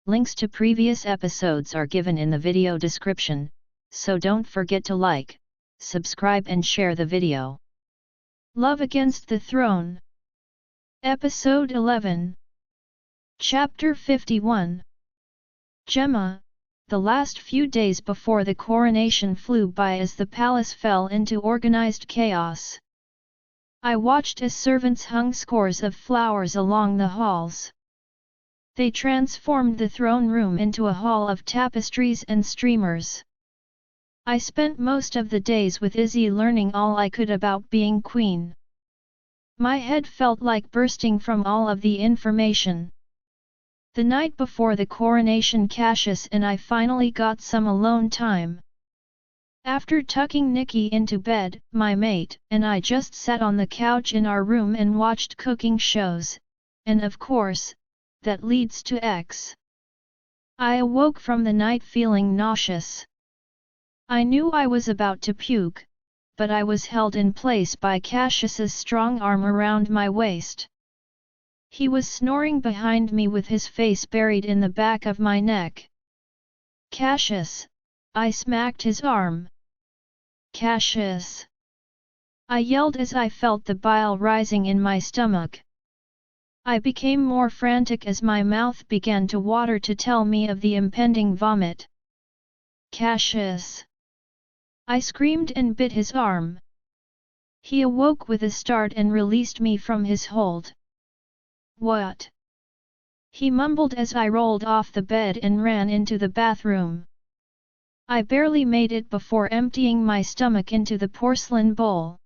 Links to previous episodes are given in the video description, so don't forget to like, subscribe and share the video. Love Against the Throne. Episode 11. Chapter 51. Gemma. The last few days before the coronation flew by as the palace fell into organized chaos. I watched as servants hung scores of flowers along the halls. They transformed the throne room into a hall of tapestries and streamers. I spent most of the days with Izzy learning all I could about being queen. My head felt like bursting from all of the information. The night before the coronation, Cashas and I finally got some alone time. After tucking Nikki into bed, my mate and I just sat on the couch in our room and watched cooking shows, and of course, that leads to X. I awoke from the night feeling nauseous. I knew I was about to puke, but I was held in place by Cashas's strong arm around my waist. He was snoring behind me with his face buried in the back of my neck. Cashas! I smacked his arm. Cashas! I yelled as I felt the bile rising in my stomach. I became more frantic as my mouth began to water to tell me of the impending vomit. Cashas! I screamed and bit his arm. He awoke with a start and released me from his hold. What? He mumbled as I rolled off the bed and ran into the bathroom. I barely made it before emptying my stomach into the porcelain bowl.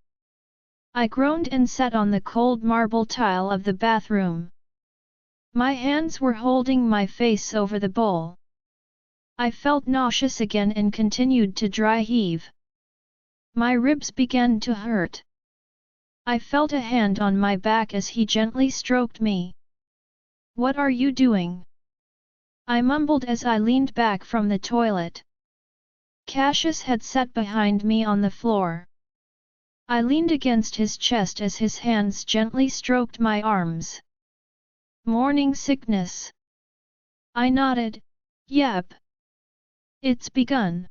I groaned and sat on the cold marble tile of the bathroom. My hands were holding my face over the bowl. I felt nauseous again and continued to dry heave. My ribs began to hurt. I felt a hand on my back as he gently stroked me. What are you doing? I mumbled as I leaned back from the toilet. Cashas had sat behind me on the floor. I leaned against his chest as his hands gently stroked my arms. Morning sickness. I nodded. Yep. It's begun.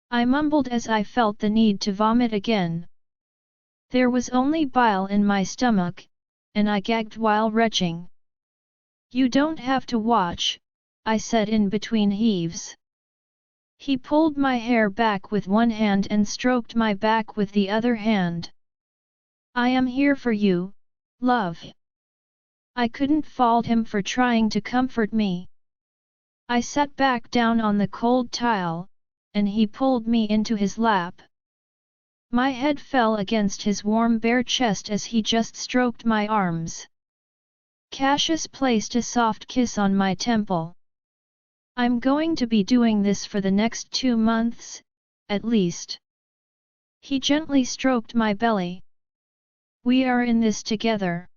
I mumbled as I felt the need to vomit again. There was only bile in my stomach, and I gagged while retching. You don't have to watch, I said in between heaves. He pulled my hair back with one hand and stroked my back with the other hand. I am here for you, love. I couldn't fault him for trying to comfort me. I sat back down on the cold tile, and he pulled me into his lap. My head fell against his warm bare chest as he just stroked my arms. Cashas placed a soft kiss on my temple. I'm going to be doing this for the next 2 months, at least. He gently stroked my belly. We are in this together.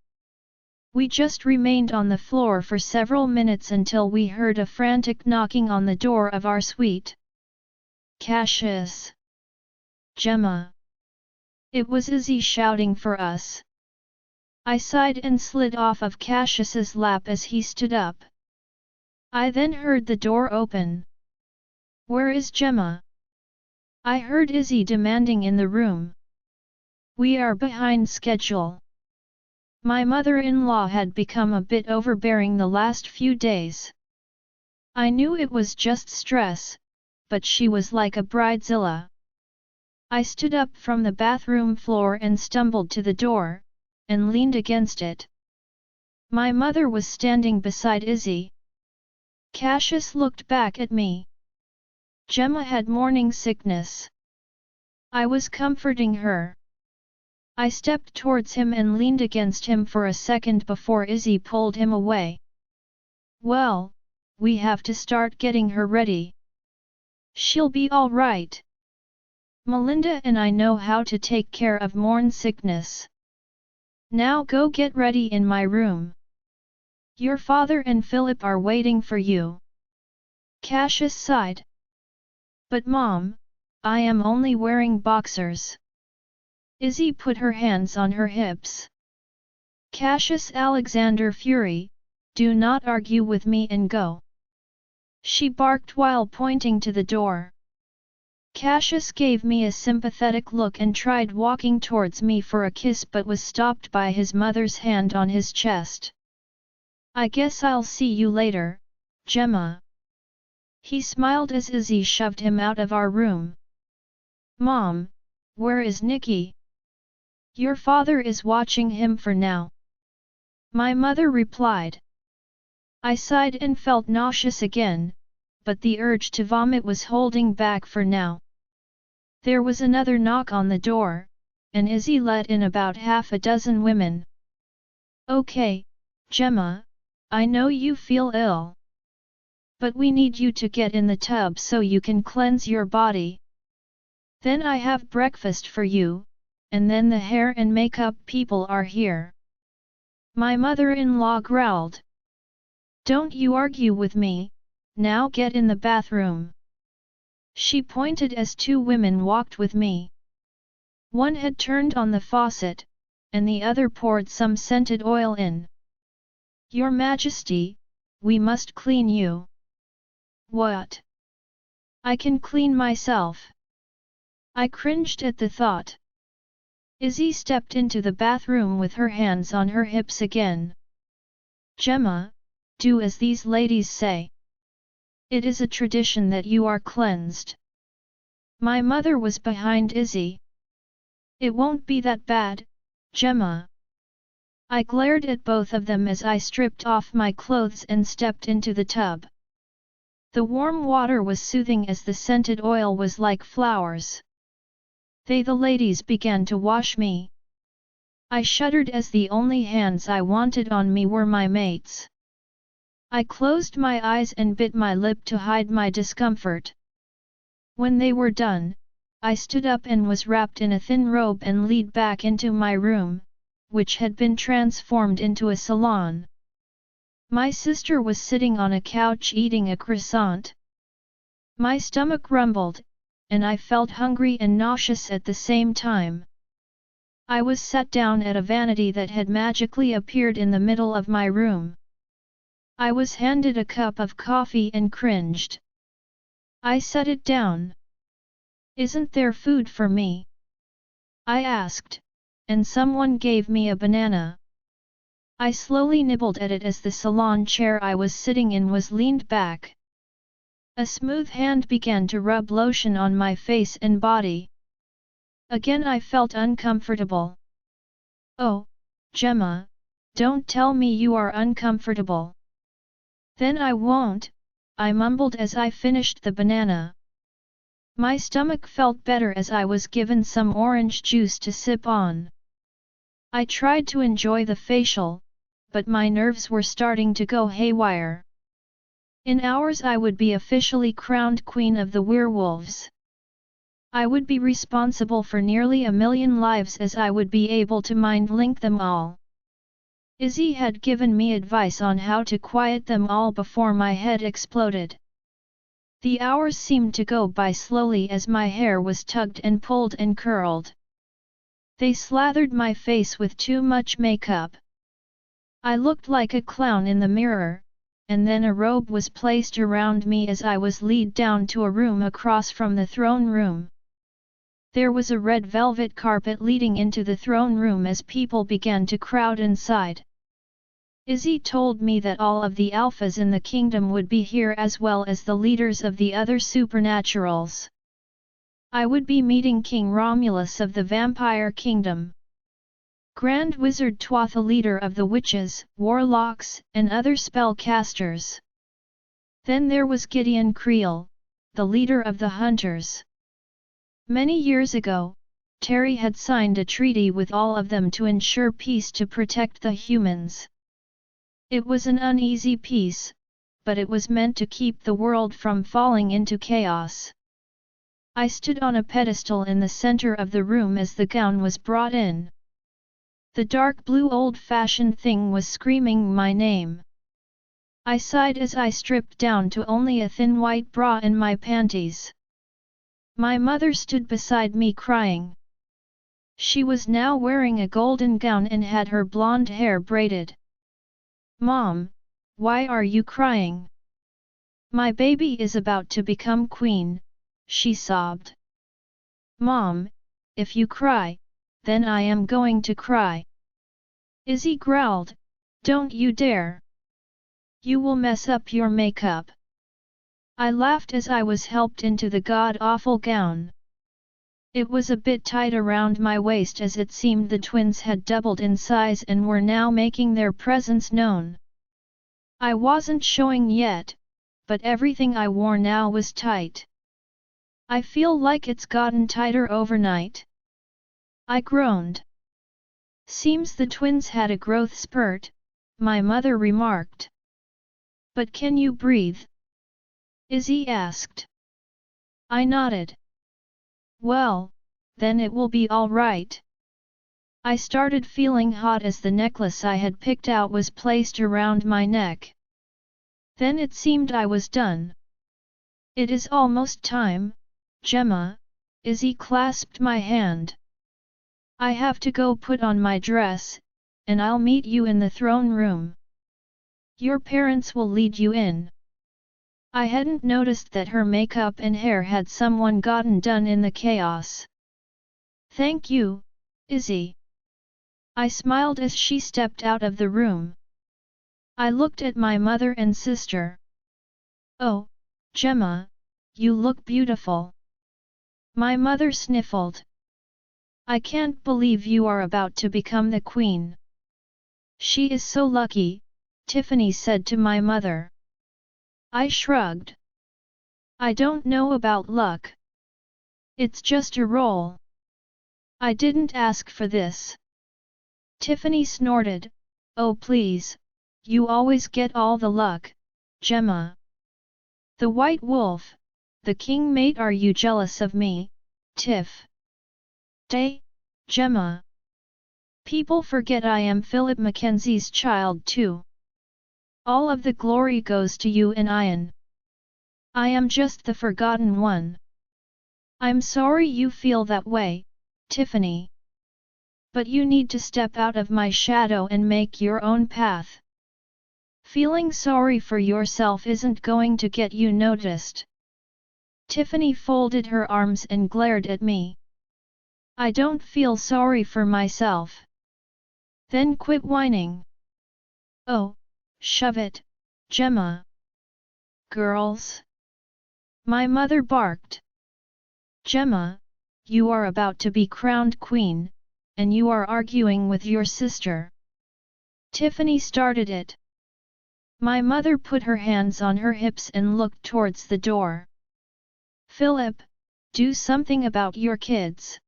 We just remained on the floor for several minutes until we heard a frantic knocking on the door of our suite. Cashas! Gemma! It was Izzy shouting for us. I sighed and slid off of Cashas's lap as he stood up. I then heard the door open. Where is Gemma? I heard Izzy demanding in the room. We are behind schedule. My mother-in-law had become a bit overbearing the last few days. I knew it was just stress, but she was like a bridezilla. I stood up from the bathroom floor and stumbled to the door, and leaned against it. My mother was standing beside Izzy. Cashas looked back at me. Gemma had morning sickness. I was comforting her. I stepped towards him and leaned against him for a second before Izzy pulled him away. Well, we have to start getting her ready. She'll be all right. Melinda and I know how to take care of morn sickness. Now go get ready in my room. Your father and Philip are waiting for you. Cashas sighed. But Mom, I am only wearing boxers. Izzy put her hands on her hips. Cashas Alexander Fury, do not argue with me and go. she barked while pointing to the door. Cashas gave me a sympathetic look and tried walking towards me for a kiss but was stopped by his mother's hand on his chest. I guess I'll see you later, Gemma. He smiled as Izzy shoved him out of our room. Mom, where is Nicky? Your father is watching him for now. My mother replied. I sighed and felt nauseous again, but the urge to vomit was holding back for now. There was another knock on the door, and Izzy let in about half a dozen women. Okay, Gemma, I know you feel ill. But we need you to get in the tub so you can cleanse your body. Then I have breakfast for you, and then the hair and makeup people are here. My mother-in-law growled. Don't you argue with me, now get in the bathroom. She pointed as two women walked with me. One had turned on the faucet, and the other poured some scented oil in. Your Majesty, we must clean you. What? I can clean myself. I cringed at the thought. Izzy stepped into the bathroom with her hands on her hips again. Gemma, do as these ladies say. It is a tradition that you are cleansed. My mother was behind Izzy. It won't be that bad, Gemma. I glared at both of them as I stripped off my clothes and stepped into the tub. The warm water was soothing as the scented oil was like flowers. The ladies began to wash me. I shuddered as the only hands I wanted on me were my mates. I closed my eyes and bit my lip to hide my discomfort. When they were done, I stood up and was wrapped in a thin robe and led back into my room, which had been transformed into a salon. My sister was sitting on a couch eating a croissant. My stomach rumbled, and I felt hungry and nauseous at the same time. I was sat down at a vanity that had magically appeared in the middle of my room. I was handed a cup of coffee and cringed. I set it down. Isn't there food for me? I asked, and someone gave me a banana. I slowly nibbled at it as the salon chair I was sitting in was leaned back. A smooth hand began to rub lotion on my face and body. Again I felt uncomfortable. Oh, Gemma, don't tell me you are uncomfortable. Then I won't, I mumbled as I finished the banana. My stomach felt better as I was given some orange juice to sip on. I tried to enjoy the facial, but my nerves were starting to go haywire. In hours I would be officially crowned queen of the werewolves. I would be responsible for nearly 1 million lives as I would be able to mind-link them all. Izzy had given me advice on how to quiet them all before my head exploded. The hours seemed to go by slowly as my hair was tugged and pulled and curled. They slathered my face with too much makeup. I looked like a clown in the mirror, and then a robe was placed around me as I was led down to a room across from the throne room. There was a red velvet carpet leading into the throne room as people began to crowd inside. Izzy told me that all of the alphas in the kingdom would be here as well as the leaders of the other supernaturals. I would be meeting King Romulus of the Vampire Kingdom. Grand Wizard Twatha, leader of the witches, warlocks, and other spellcasters. Then there was Gideon Creel, the leader of the hunters. Many years ago, Terry had signed a treaty with all of them to ensure peace to protect the humans. It was an uneasy peace, but it was meant to keep the world from falling into chaos. I stood on a pedestal in the center of the room as the gown was brought in. The dark blue old-fashioned thing was screaming my name. I sighed as I stripped down to only a thin white bra and my panties. My mother stood beside me crying. She was now wearing a golden gown and had her blonde hair braided. Mom, why are you crying? My baby is about to become queen, she sobbed. Mom, if you cry, then I am going to cry. Izzy growled, don't you dare. You will mess up your makeup. I laughed as I was helped into the god-awful gown. It was a bit tight around my waist as it seemed the twins had doubled in size and were now making their presence known. I wasn't showing yet, but everything I wore now was tight. I feel like it's gotten tighter overnight. I groaned. Seems the twins had a growth spurt, my mother remarked. But can you breathe? Izzy asked. I nodded. Well, then it will be all right. I started feeling hot as the necklace I had picked out was placed around my neck. Then it seemed I was done. It is almost time, Gemma. Izzy clasped my hand. I have to go put on my dress, and I'll meet you in the throne room. Your parents will lead you in. I hadn't noticed that her makeup and hair had someone gotten done in the chaos. Thank you, Izzy. I smiled as she stepped out of the room. I looked at my mother and sister. Oh, Gemma, you look beautiful. My mother sniffled. I can't believe you are about to become the queen. She is so lucky, Tiffany said to my mother. I shrugged. I don't know about luck. It's just a role. I didn't ask for this. Tiffany snorted, oh please, you always get all the luck, Gemma. The White Wolf, the king mate, are you jealous of me, Tiff? Day, Gemma. People forget I am Philip Mackenzie's child too. All of the glory goes to you and Ian. I am just the forgotten one. I'm sorry you feel that way, Tiffany. But you need to step out of my shadow and make your own path. Feeling sorry for yourself isn't going to get you noticed. Tiffany folded her arms and glared at me. I don't feel sorry for myself. Then quit whining. Oh, shove it, Gemma. Girls. My mother barked. Gemma, you are about to be crowned queen, and you are arguing with your sister. Tiffany started it. My mother put her hands on her hips and looked towards the door. Philip, do something about your kids.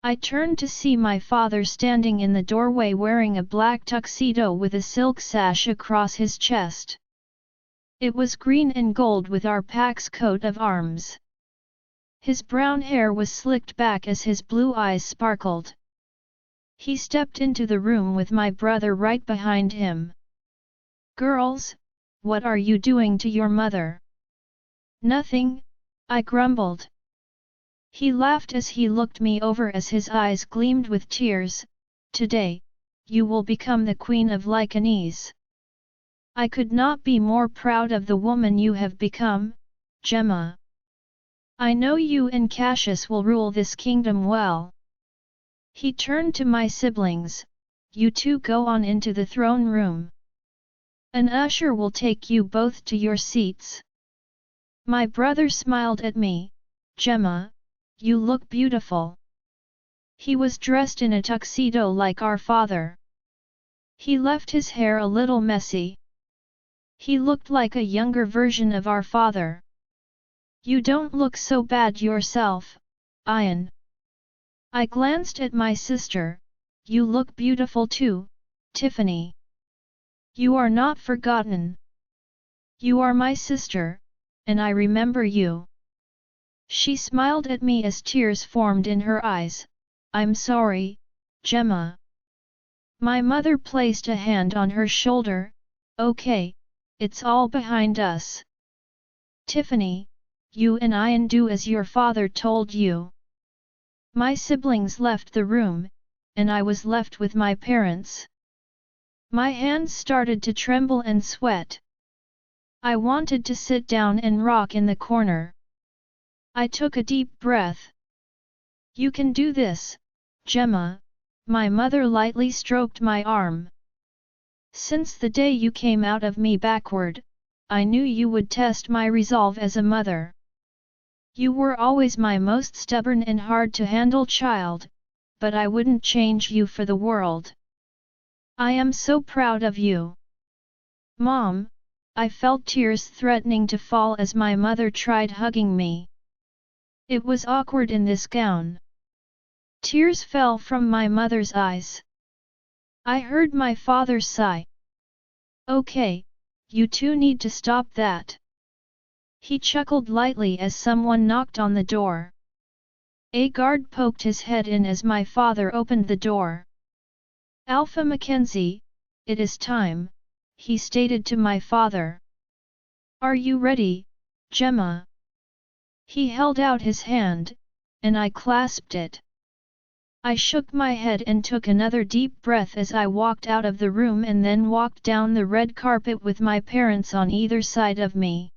I turned to see my father standing in the doorway wearing a black tuxedo with a silk sash across his chest. It was green and gold with our pack's coat of arms. His brown hair was slicked back as his blue eyes sparkled. He stepped into the room with my brother right behind him. Girls, what are you doing to your mother? Nothing, I grumbled. He laughed as he looked me over as his eyes gleamed with tears. Today, you will become the queen of Lycanese. I could not be more proud of the woman you have become, Gemma. I know you and Cashas will rule this kingdom well. He turned to my siblings, you two go on into the throne room. An usher will take you both to your seats. My brother smiled at me, Gemma, you look beautiful. He was dressed in a tuxedo like our father. He left his hair a little messy. He looked like a younger version of our father. You don't look so bad yourself, Ian. I glanced at my sister. You look beautiful too, Tiffany. You are not forgotten. You are my sister, and I remember you. She smiled at me as tears formed in her eyes. I'm sorry, Gemma. My mother placed a hand on her shoulder. Okay, it's all behind us. Tiffany, you and Ian do as your father told you. My siblings left the room, and I was left with my parents. My hands started to tremble and sweat. I wanted to sit down and rock in the corner. I took a deep breath. You can do this, Gemma, my mother lightly stroked my arm. Since the day you came out of me backward, I knew you would test my resolve as a mother. You were always my most stubborn and hard-to-handle child, but I wouldn't change you for the world. I am so proud of you. Mom, I felt tears threatening to fall as my mother tried hugging me. It was awkward in this gown. Tears fell from my mother's eyes. I heard my father sigh. Okay, you two need to stop that. He chuckled lightly as someone knocked on the door. A guard poked his head in as my father opened the door. Alpha Mackenzie, it is time, he stated to my father. Are you ready, Gemma? He held out his hand, and I clasped it. I shook my head and took another deep breath as I walked out of the room and then walked down the red carpet with my parents on either side of me.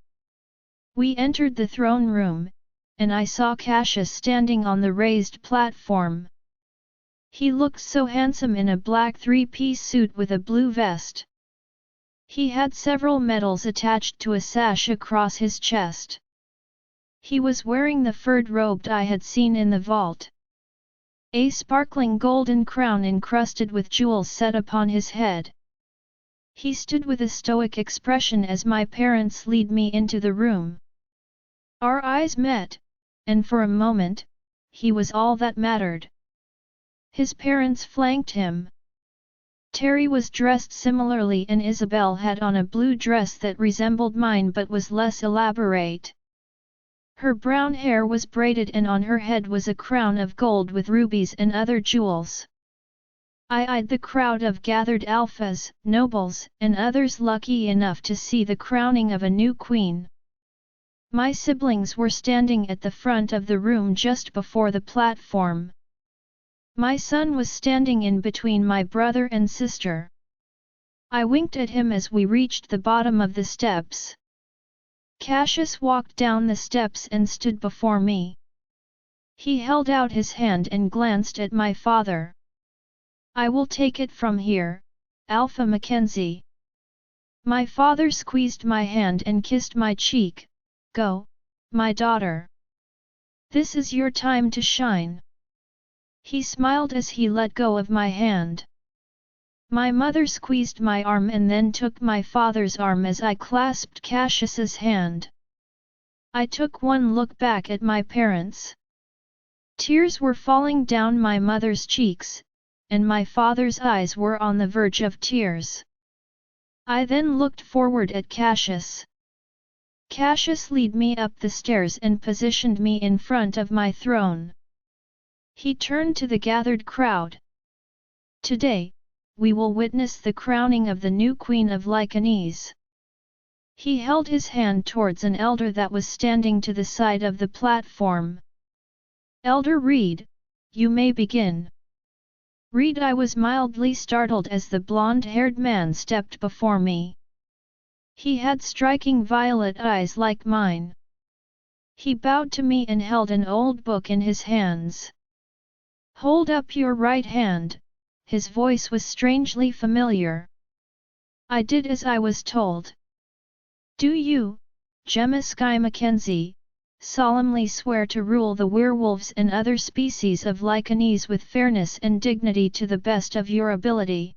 We entered the throne room, and I saw Cashas standing on the raised platform. He looked so handsome in a black three-piece suit with a blue vest. He had several medals attached to a sash across his chest. He was wearing the furred robe I had seen in the vault. A sparkling golden crown encrusted with jewels set upon his head. He stood with a stoic expression as my parents led me into the room. Our eyes met, and for a moment, he was all that mattered. His parents flanked him. Terry was dressed similarly and Isabel had on a blue dress that resembled mine but was less elaborate. Her brown hair was braided and on her head was a crown of gold with rubies and other jewels. I eyed the crowd of gathered alphas, nobles, and others lucky enough to see the crowning of a new queen. My siblings were standing at the front of the room just before the platform. My son was standing in between my brother and sister. I winked at him as we reached the bottom of the steps. Cashas walked down the steps and stood before me. He held out his hand and glanced at my father. I will take it from here, Alpha Mackenzie. My father squeezed my hand and kissed my cheek. Go, my daughter. This is your time to shine. He smiled as he let go of my hand. My mother squeezed my arm and then took my father's arm as I clasped Cashas's hand. I took one look back at my parents. Tears were falling down my mother's cheeks, and my father's eyes were on the verge of tears. I then looked forward at Cashas. Cashas led me up the stairs and positioned me in front of my throne. He turned to the gathered crowd. Today, we will witness the crowning of the new Queen of Lycanes. He held his hand towards an elder that was standing to the side of the platform. Elder Reed, you may begin. Reed, I was mildly startled as the blonde-haired man stepped before me. He had striking violet eyes like mine. He bowed to me and held an old book in his hands. Hold up your right hand, his voice was strangely familiar. I did as I was told. Do you, Gemma Sky Mackenzie, solemnly swear to rule the werewolves and other species of Lycanes with fairness and dignity to the best of your ability?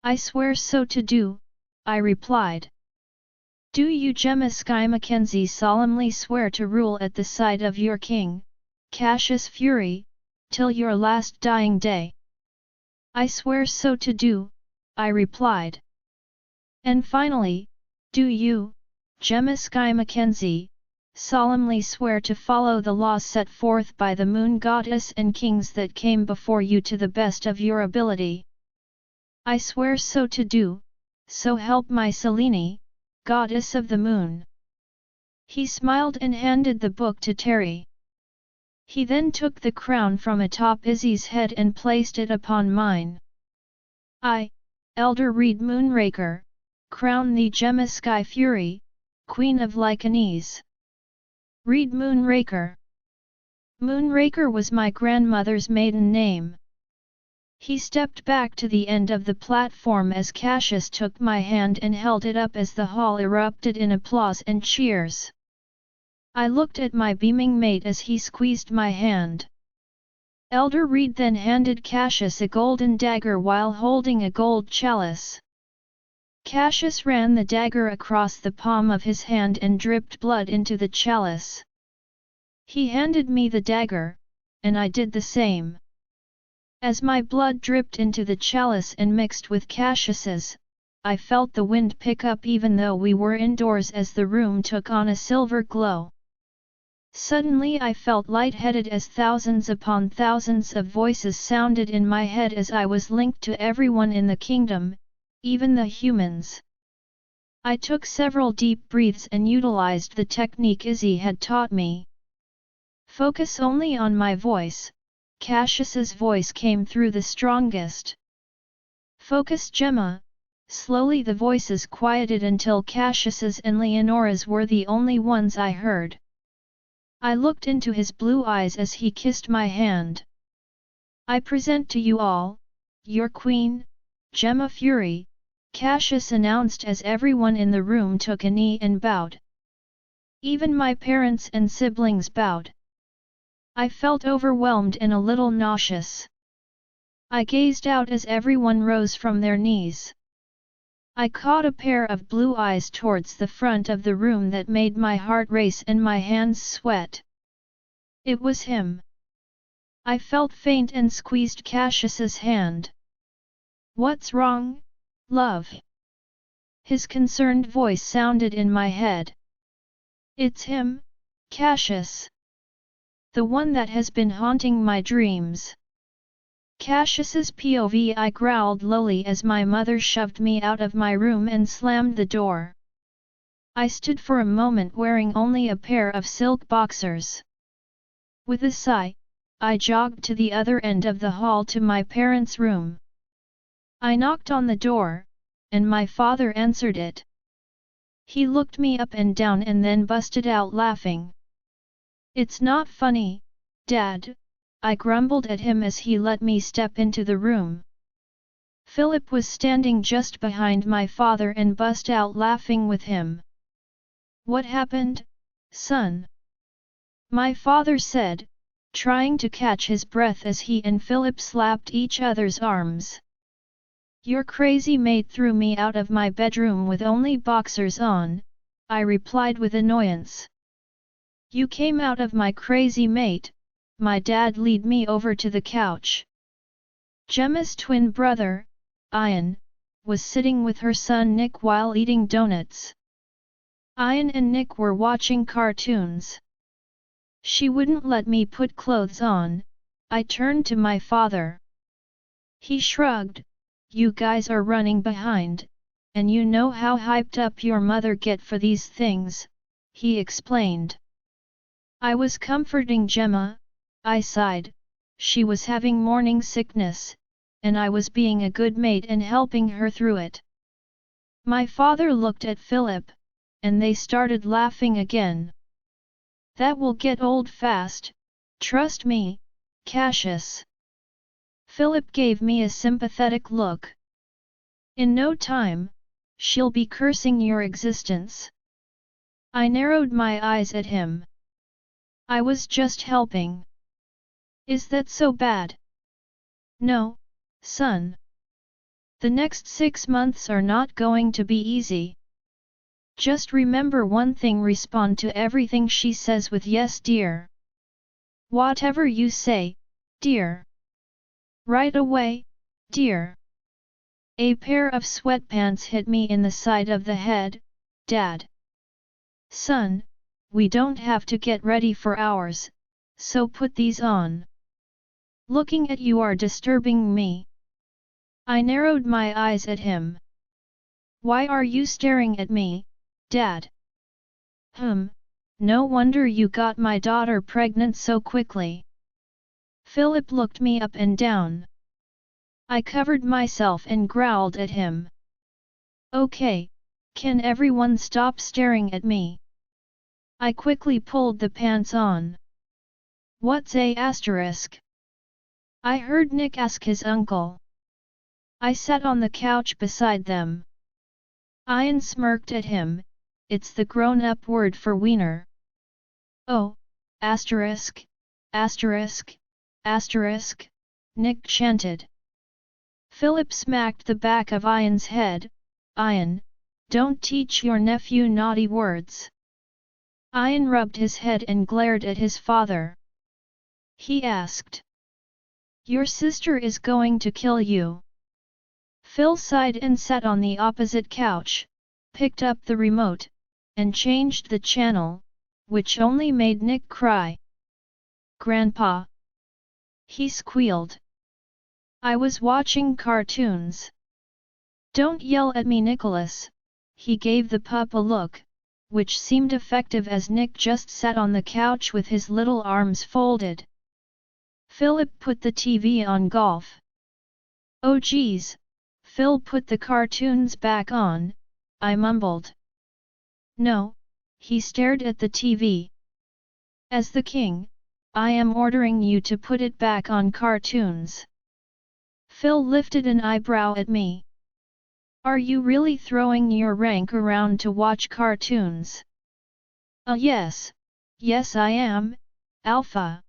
I swear so to do, I replied. Do you, Gemma Sky Mackenzie, solemnly swear to rule at the side of your king, Cashas Fury, till your last dying day? I swear so to do, I replied. And finally, do you, Gemma Sky Mackenzie, solemnly swear to follow the laws set forth by the moon goddess and kings that came before you to the best of your ability? I swear so to do, so help my Selene, goddess of the moon. He smiled and handed the book to Terry. He then took the crown from atop Izzy's head and placed it upon mine. I, Elder Reed Moonraker, crown thee Gemma Sky Fury, Queen of Lycanes. Read Moonraker. Moonraker was my grandmother's maiden name. He stepped back to the end of the platform as Cashas took my hand and held it up as the hall erupted in applause and cheers. I looked at my beaming mate as he squeezed my hand. Elder Reed then handed Cashas a golden dagger while holding a gold chalice. Cashas ran the dagger across the palm of his hand and dripped blood into the chalice. He handed me the dagger, and I did the same. As my blood dripped into the chalice and mixed with Cashas's, I felt the wind pick up even though we were indoors as the room took on a silver glow. Suddenly I felt lightheaded as thousands upon thousands of voices sounded in my head as I was linked to everyone in the kingdom, even the humans. I took several deep breaths and utilized the technique Izzy had taught me. Focus only on my voice. Cashas's voice came through the strongest. Focus Gemma. Slowly the voices quieted until Cashas's and Leonora's were the only ones I heard. I looked into his blue eyes as he kissed my hand. I present to you all, your queen, Gemma Fury, Cashas announced as everyone in the room took a knee and bowed. Even my parents and siblings bowed. I felt overwhelmed and a little nauseous. I gazed out as everyone rose from their knees. I caught a pair of blue eyes towards the front of the room that made my heart race and my hands sweat. It was him. I felt faint and squeezed Cashas's hand. What's wrong, love? His concerned voice sounded in my head. It's him, Cashas. The one that has been haunting my dreams. Cashas's POV. I growled lowly as my mother shoved me out of my room and slammed the door. I stood for a moment wearing only a pair of silk boxers. With a sigh, I jogged to the other end of the hall to my parents' room. I knocked on the door, and my father answered it. He looked me up and down and then busted out laughing. It's not funny, Dad, I grumbled at him as he let me step into the room. Philip was standing just behind my father and bust out laughing with him. What happened, son? My father said, trying to catch his breath as he and Philip slapped each other's arms. Your crazy mate threw me out of my bedroom with only boxers on, I replied with annoyance. You came out of my crazy mate, my dad lead me over to the couch. Gemma's twin brother, Ian, was sitting with her son Nick while eating donuts. Ian and Nick were watching cartoons. She wouldn't let me put clothes on, I turned to my father. He shrugged, you guys are running behind, and you know how hyped up your mother get for these things, he explained. I was comforting Gemma, I sighed, she was having morning sickness, and I was being a good mate and helping her through it. My father looked at Philip, and they started laughing again. That will get old fast, trust me, Cashas. Philip gave me a sympathetic look. In no time, she'll be cursing your existence. I narrowed my eyes at him. I was just helping. Is that so bad? No, son. The next 6 months are not going to be easy. Just remember one thing, respond to everything she says with yes dear. Whatever you say, dear. Right away, dear. A pair of sweatpants hit me in the side of the head, Dad. Son, we don't have to get ready for hours, so put these on. Looking at you are disturbing me. I narrowed my eyes at him. Why are you staring at me, Dad? No wonder you got my daughter pregnant so quickly. Philip looked me up and down. I covered myself and growled at him. Okay, Can everyone stop staring at me? I quickly pulled the pants on. What's a asterisk? I heard Nick ask his uncle. I sat on the couch beside them. Ian smirked at him. It's the grown-up word for wiener. Oh, asterisk, asterisk, asterisk, Nick chanted. Philip smacked the back of Ian's head. Ian, don't teach your nephew naughty words. Ian rubbed his head and glared at his father. He asked. Your sister is going to kill you. Phil sighed and sat on the opposite couch, picked up the remote, and changed the channel, which only made Nick cry. Grandpa! He squealed. I was watching cartoons. Don't yell at me, Nicholas. He gave the pup a look, which seemed effective as Nick just sat on the couch with his little arms folded. Philip put the TV on golf. Oh geez, Phil put the cartoons back on, I mumbled. No, he stared at the TV. As the king, I am ordering you to put it back on cartoons. Phil lifted an eyebrow at me. Are you really throwing your rank around to watch cartoons? Yes. Yes I am, Alpha.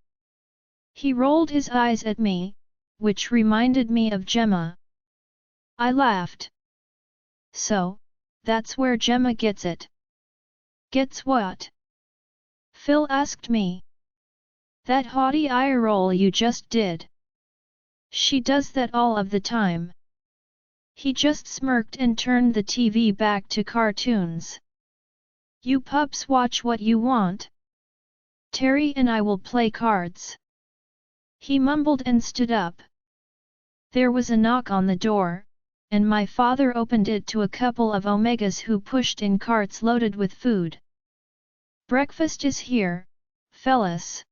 He rolled his eyes at me, which reminded me of Gemma. I laughed. So, that's where Gemma gets it. Gets what? Phil asked me. That haughty eye roll you just did. She does that all of the time. He just smirked and turned the TV back to cartoons. You pups watch what you want. Terry and I will play cards. He mumbled and stood up. There was a knock on the door, and my father opened it to a couple of omegas who pushed in carts loaded with food. Breakfast is here, fellas.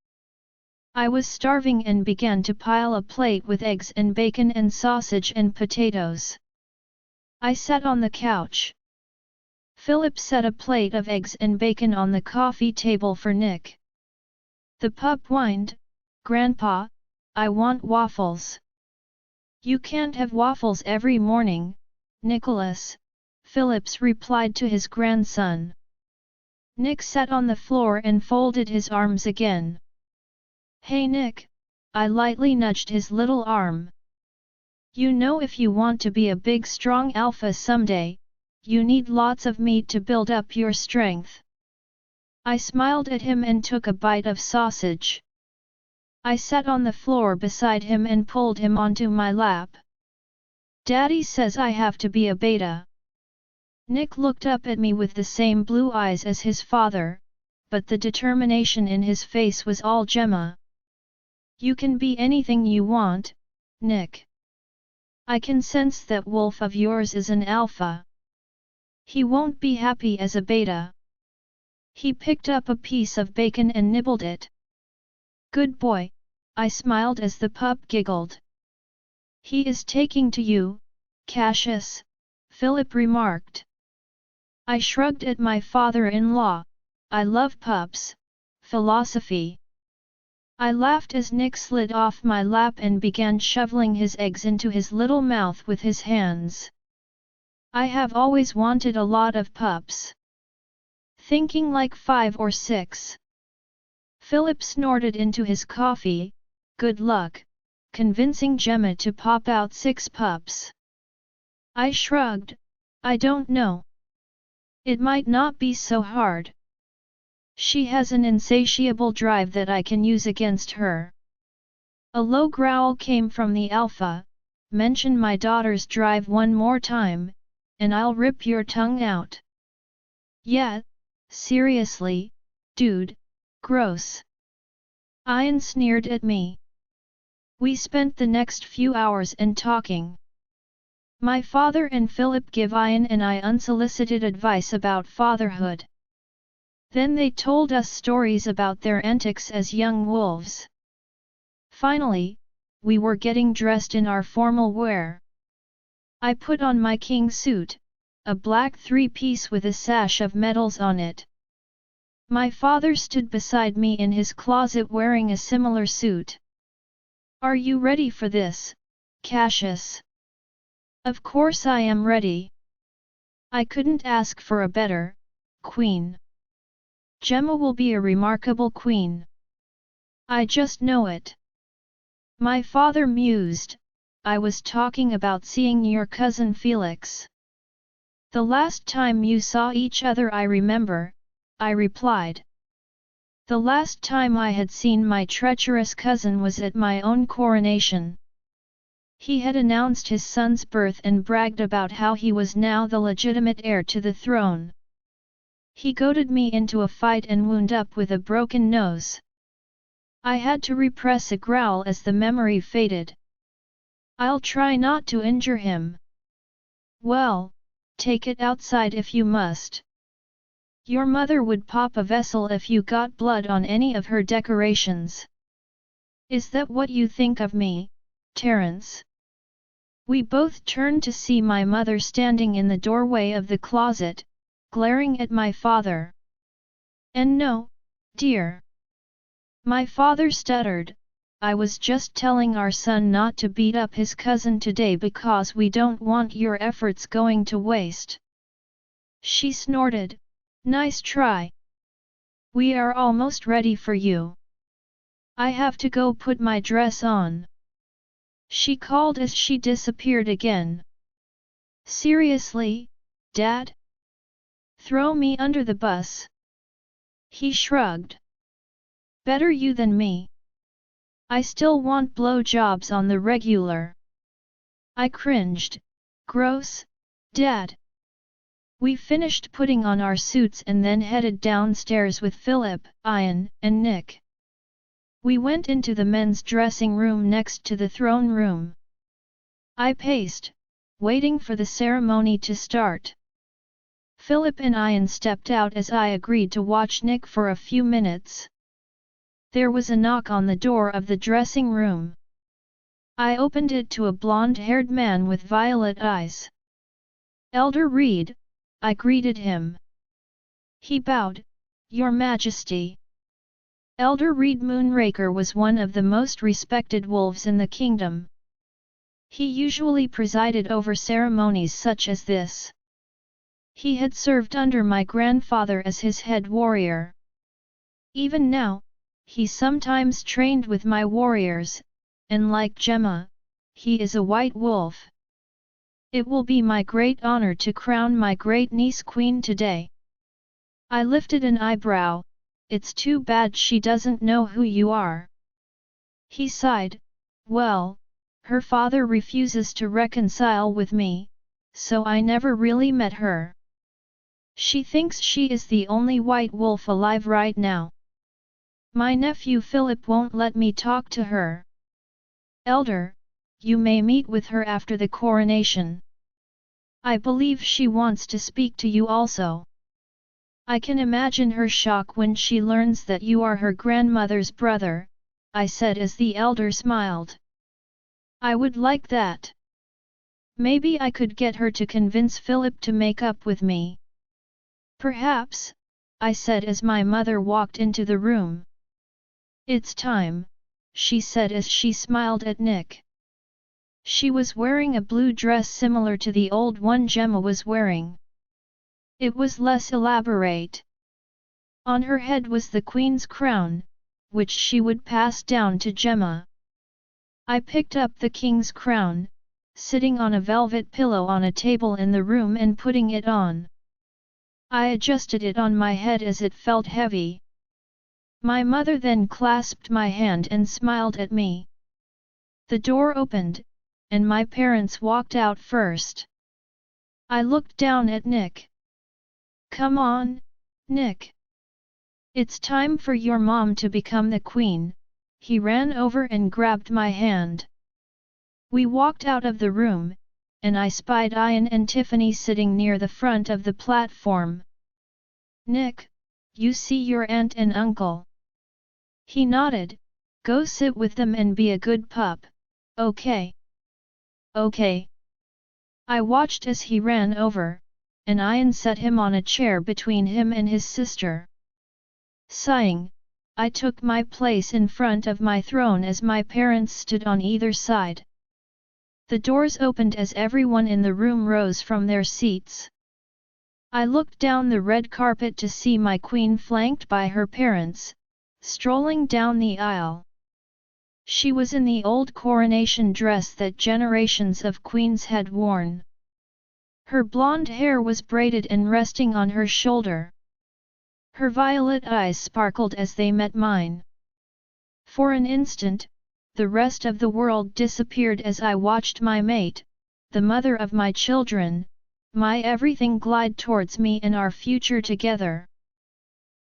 I was starving and began to pile a plate with eggs and bacon and sausage and potatoes. I sat on the couch. Philip set a plate of eggs and bacon on the coffee table for Nick. The pup whined, Grandpa, I want waffles. You can't have waffles every morning, Nicholas, Phillips replied to his grandson. Nick sat on the floor and folded his arms again. Hey Nick, I lightly nudged his little arm. You know, if you want to be a big strong alpha someday, you need lots of meat to build up your strength. I smiled at him and took a bite of sausage. I sat on the floor beside him and pulled him onto my lap. Daddy says I have to be a beta. Nick looked up at me with the same blue eyes as his father, but the determination in his face was all Gemma. You can be anything you want, Nick. I can sense that wolf of yours is an alpha. He won't be happy as a beta. He picked up a piece of bacon and nibbled it. Good boy, I smiled as the pup giggled. He is taking to you, Cashas, Philip remarked. I shrugged at my father-in-law. I love pups. Philosophy. I laughed as Nick slid off my lap and began shoveling his eggs into his little mouth with his hands. I have always wanted a lot of pups. Thinking like 5 or 6. Philip snorted into his coffee. Good luck, convincing Gemma to pop out 6 pups. I shrugged. I don't know. It might not be so hard. She has an insatiable drive that I can use against her. A low growl came from the alpha. Mention my daughter's drive one more time, and I'll rip your tongue out. Yeah, seriously, dude, gross. Ian sneered at me. We spent the next few hours talking. My father and Philip give Ian and I unsolicited advice about fatherhood. Then they told us stories about their antics as young wolves. Finally, we were getting dressed in our formal wear. I put on my king suit, a black three-piece with a sash of medals on it. My father stood beside me in his closet wearing a similar suit. Are you ready for this, Cashas? Of course I am ready. I couldn't ask for a better queen. Gemma will be a remarkable queen. I just know it. My father mused. I was talking about seeing your cousin Felix. The last time you saw each other I remember, I replied. The last time I had seen my treacherous cousin was at my own coronation. He had announced his son's birth and bragged about how he was now the legitimate heir to the throne. He goaded me into a fight and wound up with a broken nose. I had to repress a growl as the memory faded. I'll try not to injure him. Well, take it outside if you must. Your mother would pop a vessel if you got blood on any of her decorations. Is that what you think of me, Terence? We both turned to see my mother standing in the doorway of the closet, glaring at my father. And no, dear. My father stuttered. I was just telling our son not to beat up his cousin today because we don't want your efforts going to waste. She snorted. Nice try. We are almost ready for you. I have to go put my dress on. She called as she disappeared again. Seriously, Dad? Throw me under the bus. He shrugged. Better you than me. I still want blowjobs on the regular. I cringed. Gross, Dad. We finished putting on our suits and then headed downstairs with Philip, Ian, and Nick. We went into the men's dressing room next to the throne room. I paced, waiting for the ceremony to start. Philip and Ian stepped out as I agreed to watch Nick for a few minutes. There was a knock on the door of the dressing room. I opened it to a blonde-haired man with violet eyes. Elder Reed, I greeted him. He bowed, Your Majesty. Elder Reed Moonraker was one of the most respected wolves in the kingdom. He usually presided over ceremonies such as this. He had served under my grandfather as his head warrior. Even now, he sometimes trained with my warriors, and like Gemma, he is a white wolf. It will be my great honor to crown my great-niece queen today. I lifted an eyebrow. It's too bad she doesn't know who you are. He sighed. Well, her father refuses to reconcile with me, so I never really met her. She thinks she is the only white wolf alive right now. My nephew Philip won't let me talk to her. Elder, you may meet with her after the coronation. I believe she wants to speak to you also. I can imagine her shock when she learns that you are her grandmother's brother, I said as the elder smiled. I would like that. Maybe I could get her to convince Philip to make up with me. Perhaps, I said as my mother walked into the room. It's time, she said as she smiled at Nick. She was wearing a blue dress similar to the old one Gemma was wearing. It was less elaborate. On her head was the queen's crown, which she would pass down to Gemma. I picked up the king's crown, sitting on a velvet pillow on a table in the room and putting it on. I adjusted it on my head as it felt heavy. My mother then clasped my hand and smiled at me. The door opened, and my parents walked out first. I looked down at Nick. Come on, Nick. It's time for your mom to become the queen. He ran over and grabbed my hand. We walked out of the room, and I spied Ian and Tiffany sitting near the front of the platform. Nick, you see your aunt and uncle. He nodded. Go sit with them and be a good pup, okay? Okay. I watched as he ran over, and Ian set him on a chair between him and his sister. Sighing, I took my place in front of my throne as my parents stood on either side. The doors opened as everyone in the room rose from their seats. I looked down the red carpet to see my queen flanked by her parents, strolling down the aisle. She was in the old coronation dress that generations of queens had worn. Her blonde hair was braided and resting on her shoulder. Her violet eyes sparkled as they met mine. For an instant, the rest of the world disappeared as I watched my mate, the mother of my children, my everything glide towards me and our future together.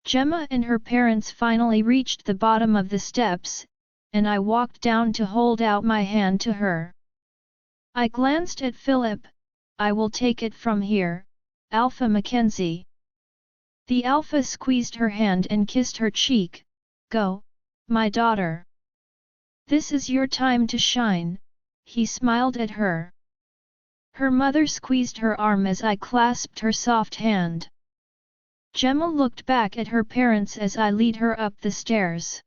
Gemma and her parents finally reached the bottom of the steps, and I walked down to hold out my hand to her. I glanced at Philip. I will take it from here, Alpha Mackenzie. The Alpha squeezed her hand and kissed her cheek. Go, my daughter. This is your time to shine, he smiled at her. Her mother squeezed her arm as I clasped her soft hand. Gemma looked back at her parents as I lead her up the stairs.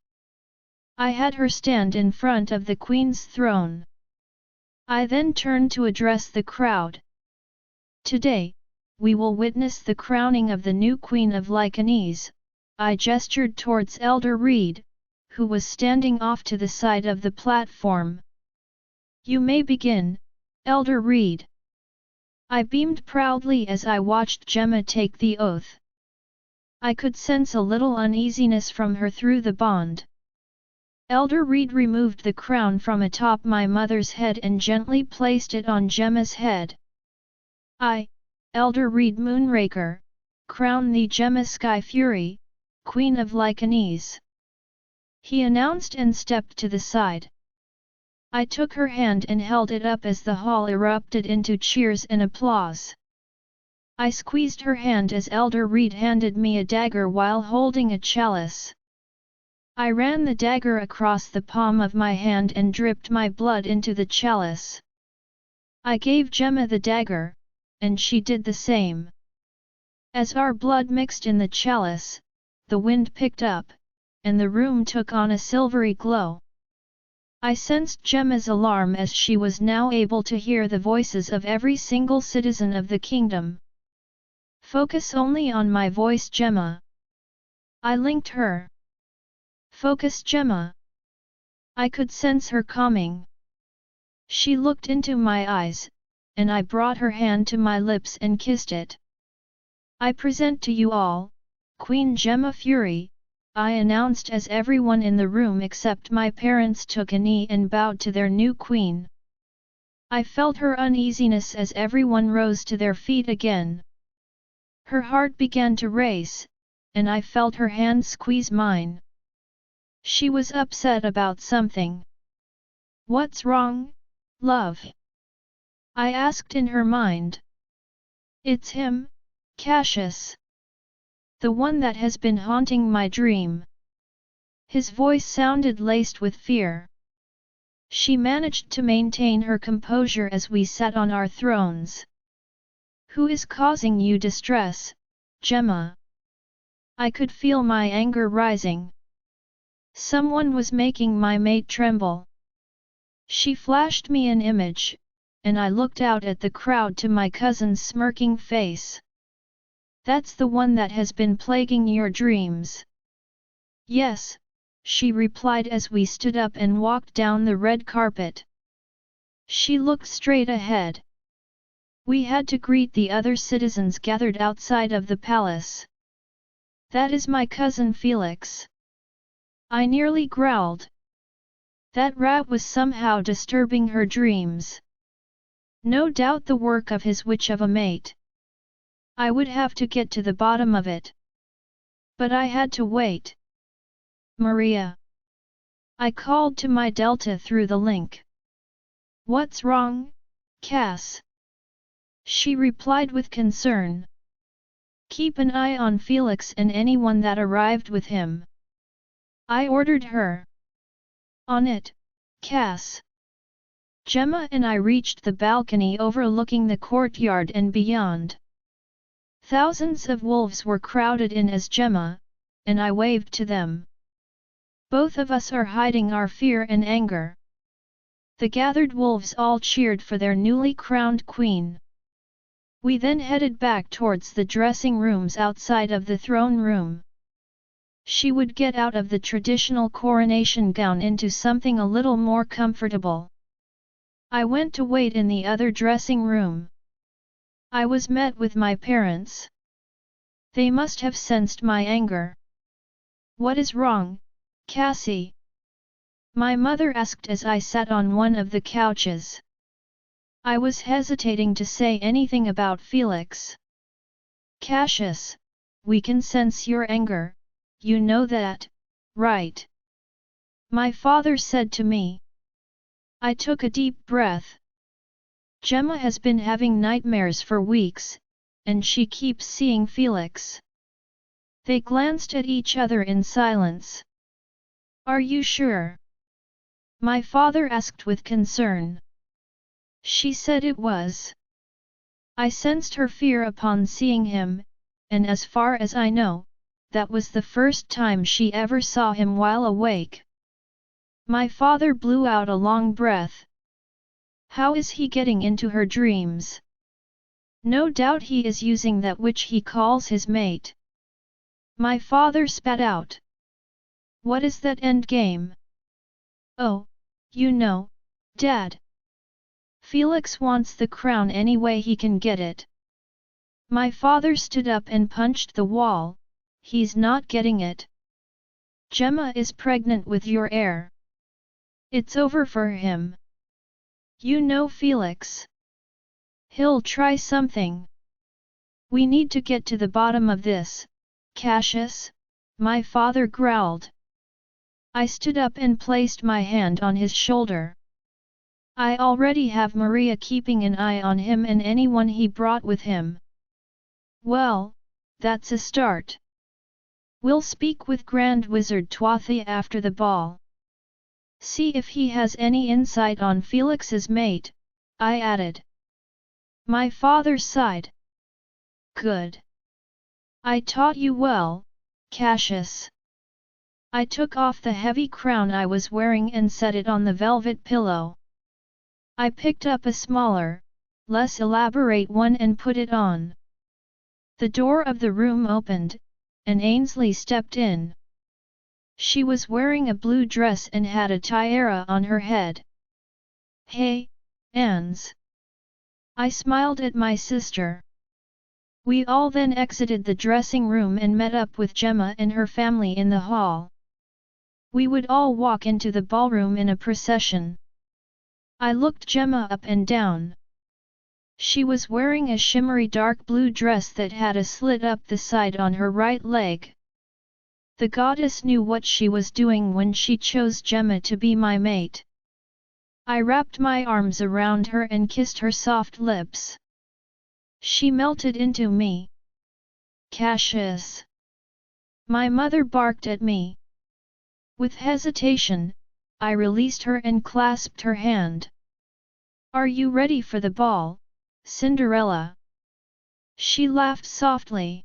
I had her stand in front of the Queen's throne. I then turned to address the crowd. Today, we will witness the crowning of the new Queen of Lycanese. I gestured towards Elder Reed, who was standing off to the side of the platform. You may begin, Elder Reed. I beamed proudly as I watched Gemma take the oath. I could sense a little uneasiness from her through the bond. Elder Reed removed the crown from atop my mother's head and gently placed it on Gemma's head. I, Elder Reed Moonraker, crown thee Gemma Sky Fury, Queen of Lycanese. He announced and stepped to the side. I took her hand and held it up as the hall erupted into cheers and applause. I squeezed her hand as Elder Reed handed me a dagger while holding a chalice. I ran the dagger across the palm of my hand and dripped my blood into the chalice. I gave Gemma the dagger, and she did the same. As our blood mixed in the chalice, the wind picked up, and the room took on a silvery glow. I sensed Gemma's alarm as she was now able to hear the voices of every single citizen of the kingdom. Focus only on my voice, Gemma. I linked her. Focus, Gemma. I could sense her calming. She looked into my eyes, and I brought her hand to my lips and kissed it. I present to you all, Queen Gemma Fury, I announced as everyone in the room except my parents took a knee and bowed to their new queen. I felt her uneasiness as everyone rose to their feet again. Her heart began to race, and I felt her hand squeeze mine. She was upset about something. What's wrong, love? I asked in her mind. It's him, Cashas. The one that has been haunting my dream. His voice sounded laced with fear. She managed to maintain her composure as we sat on our thrones. Who is causing you distress, Gemma? I could feel my anger rising. Someone was making my mate tremble. She flashed me an image, and I looked out at the crowd to my cousin's smirking face. That's the one that has been plaguing your dreams. Yes, she replied as we stood up and walked down the red carpet. She looked straight ahead. We had to greet the other citizens gathered outside of the palace. That is my cousin Felix. I nearly growled. That rat was somehow disturbing her dreams. No doubt the work of his witch of a mate. I would have to get to the bottom of it. But I had to wait. Maria. I called to my Delta through the link. What's wrong, Cass? She replied with concern. Keep an eye on Felix and anyone that arrived with him. I ordered her. On it, Cass. Gemma and I reached the balcony overlooking the courtyard and beyond. Thousands of wolves were crowded in as Gemma, and I waved to them. Both of us are hiding our fear and anger. The gathered wolves all cheered for their newly crowned queen. We then headed back towards the dressing rooms outside of the throne room. She would get out of the traditional coronation gown into something a little more comfortable. I went to wait in the other dressing room. I was met with my parents. They must have sensed my anger. "What is wrong, Cassie?" my mother asked as I sat on one of the couches. I was hesitating to say anything about Felix. "Cashas, we can sense your anger, you know that, right?" my father said to me. I took a deep breath. Gemma has been having nightmares for weeks, and she keeps seeing Felix. They glanced at each other in silence. "Are you sure?" my father asked with concern. She said it was. I sensed her fear upon seeing him, and as far as I know, that was the first time she ever saw him while awake. My father blew out a long breath. How is he getting into her dreams? No doubt he is using that which he calls his mate. My father spat out. What is that endgame? Oh, you know, Dad. Felix wants the crown any way he can get it. My father stood up and punched the wall. He's not getting it. Gemma is pregnant with your heir. It's over for him. You know Felix. He'll try something. We need to get to the bottom of this, Cashas, my father growled. I stood up and placed my hand on his shoulder. I already have Maria keeping an eye on him and anyone he brought with him. Well, that's a start. We'll speak with Grand Wizard Twathia after the ball. See if he has any insight on Felix's mate, I added. My father sighed. Good. I taught you well, Cashas. I took off the heavy crown I was wearing and set it on the velvet pillow. I picked up a smaller, less elaborate one and put it on. The door of the room opened, and Ainsley stepped in. She was wearing a blue dress and had a tiara on her head. Hey, Ans. I smiled at my sister. We all then exited the dressing room and met up with Gemma and her family in the hall. We would all walk into the ballroom in a procession. I looked Gemma up and down. She was wearing a shimmery dark blue dress that had a slit up the side on her right leg. The goddess knew what she was doing when she chose Gemma to be my mate. I wrapped my arms around her and kissed her soft lips. She melted into me. Cashas. My mother barked at me. With hesitation, I released her and clasped her hand. Are you ready for the ball, Cinderella? She laughed softly.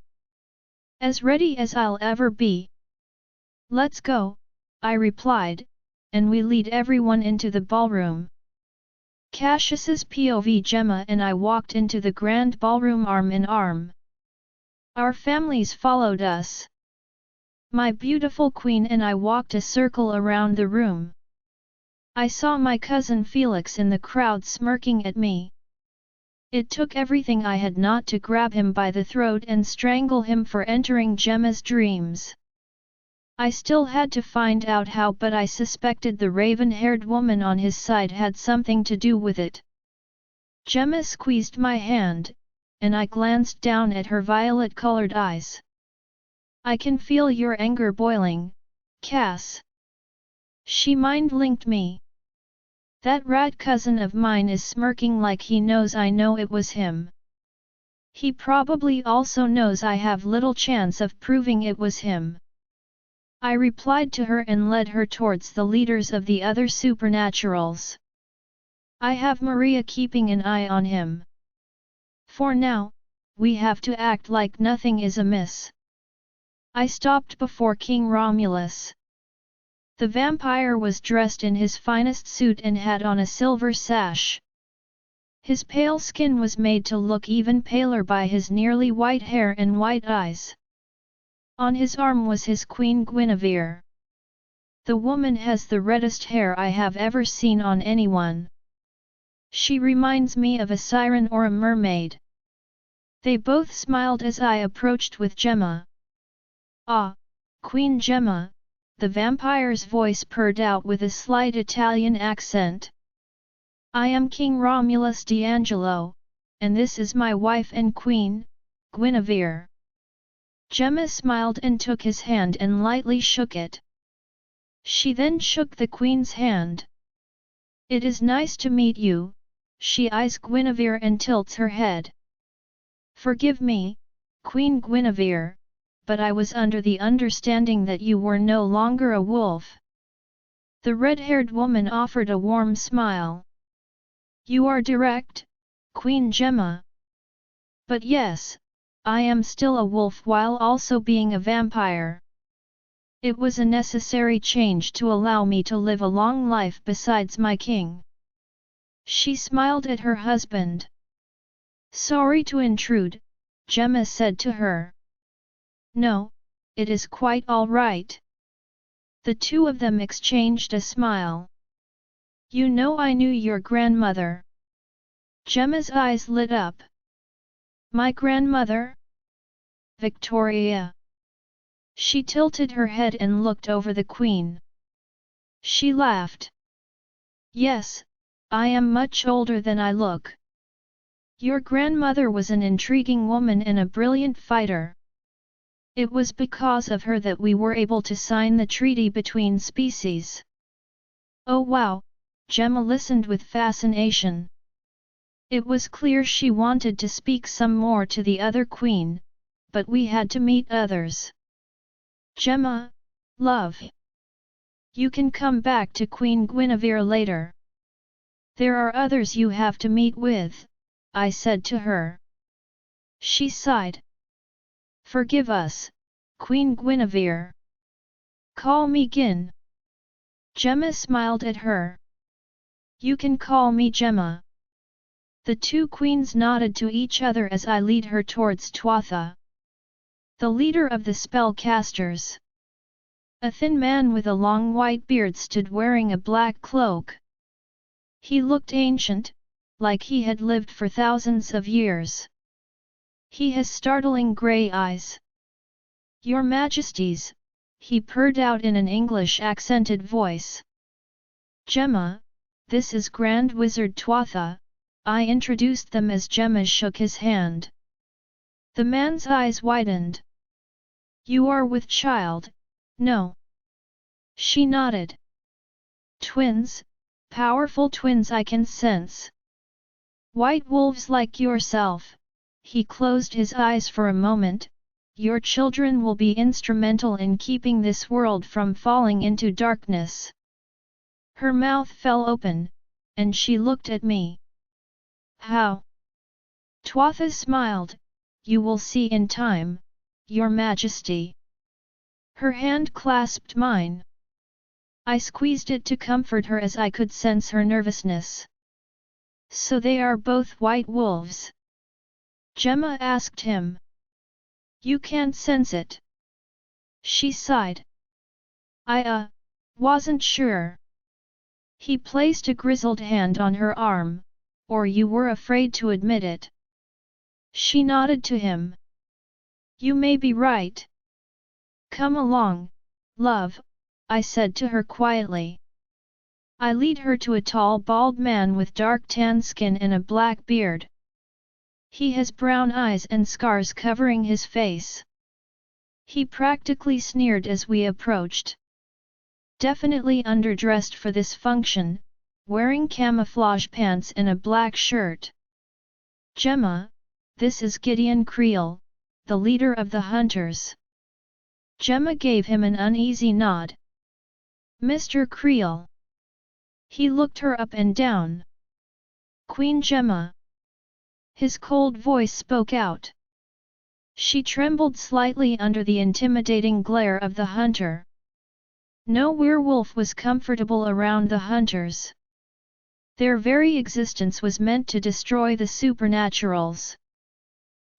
As ready as I'll ever be. Let's go, I replied, and we lead everyone into the ballroom. Cashas's POV Gemma and I walked into the grand ballroom arm in arm. Our families followed us. My beautiful queen and I walked a circle around the room. I saw my cousin Felix in the crowd smirking at me. It took everything I had not to grab him by the throat and strangle him for entering Gemma's dreams. I still had to find out how, but I suspected the raven-haired woman on his side had something to do with it. Gemma squeezed my hand, and I glanced down at her violet-colored eyes. I can feel your anger boiling, Cass. She mind-linked me. That rat cousin of mine is smirking like he knows I know it was him. He probably also knows I have little chance of proving it was him. I replied to her and led her towards the leaders of the other supernaturals. I have Maria keeping an eye on him. For now, we have to act like nothing is amiss. I stopped before King Romulus. The vampire was dressed in his finest suit and had on a silver sash. His pale skin was made to look even paler by his nearly white hair and white eyes. On his arm was his queen Guinevere. The woman has the reddest hair I have ever seen on anyone. She reminds me of a siren or a mermaid. They both smiled as I approached with Gemma. Ah, Queen Gemma, the vampire's voice purred out with a slight Italian accent. I am King Romulus D'Angelo, and this is my wife and queen, Guinevere. Gemma smiled and took his hand and lightly shook it. She then shook the queen's hand. It is nice to meet you, she eyes Guinevere and tilts her head. Forgive me, Queen Guinevere, but I was under the understanding that you were no longer a wolf. The red-haired woman offered a warm smile. You are direct, Queen Gemma. But yes, I am still a wolf while also being a vampire. It was a necessary change to allow me to live a long life besides my king. She smiled at her husband. Sorry to intrude, Gemma said to her. No, it is quite all right. The two of them exchanged a smile. You know I knew your grandmother. Gemma's eyes lit up. My grandmother? Victoria. She tilted her head and looked over the queen. She laughed. Yes, I am much older than I look. Your grandmother was an intriguing woman and a brilliant fighter. It was because of her that we were able to sign the treaty between species. Oh wow, Gemma listened with fascination. It was clear she wanted to speak some more to the other queen, but we had to meet others. Gemma, love. You can come back to Queen Guinevere later. There are others you have to meet with, I said to her. She sighed. Forgive us, Queen Guinevere. Call me Gin. Gemma smiled at her. You can call me Gemma. The two queens nodded to each other as I lead her towards Tuatha, the leader of the spellcasters. A thin man with a long white beard stood wearing a black cloak. He looked ancient, like he had lived for thousands of years. He has startling grey eyes. Your Majesties, he purred out in an English-accented voice. Gemma, this is Grand Wizard Tuatha. I introduced them as Gemma shook his hand. The man's eyes widened. You are with child, no? She nodded. Twins, powerful twins I can sense. White wolves like yourself. He closed his eyes for a moment. Your children will be instrumental in keeping this world from falling into darkness. Her mouth fell open, and she looked at me. How? Tuatha smiled. You will see in time, Your Majesty. Her hand clasped mine. I squeezed it to comfort her as I could sense her nervousness. So they are both white wolves? Gemma asked him. You can't sense it. She sighed. I wasn't sure. He placed a grizzled hand on her arm. Or you were afraid to admit it. She nodded to him. You may be right. Come along, love, I said to her quietly. I lead her to a tall bald man with dark tan skin and a black beard. He has brown eyes and scars covering his face. He practically sneered as we approached. Definitely underdressed for this function, wearing camouflage pants and a black shirt. Gemma, this is Gideon Creel, the leader of the hunters. Gemma gave him an uneasy nod. Mr. Creel. He looked her up and down. Queen Gemma. His cold voice spoke out. She trembled slightly under the intimidating glare of the hunter. No werewolf was comfortable around the hunters. Their very existence was meant to destroy the supernaturals.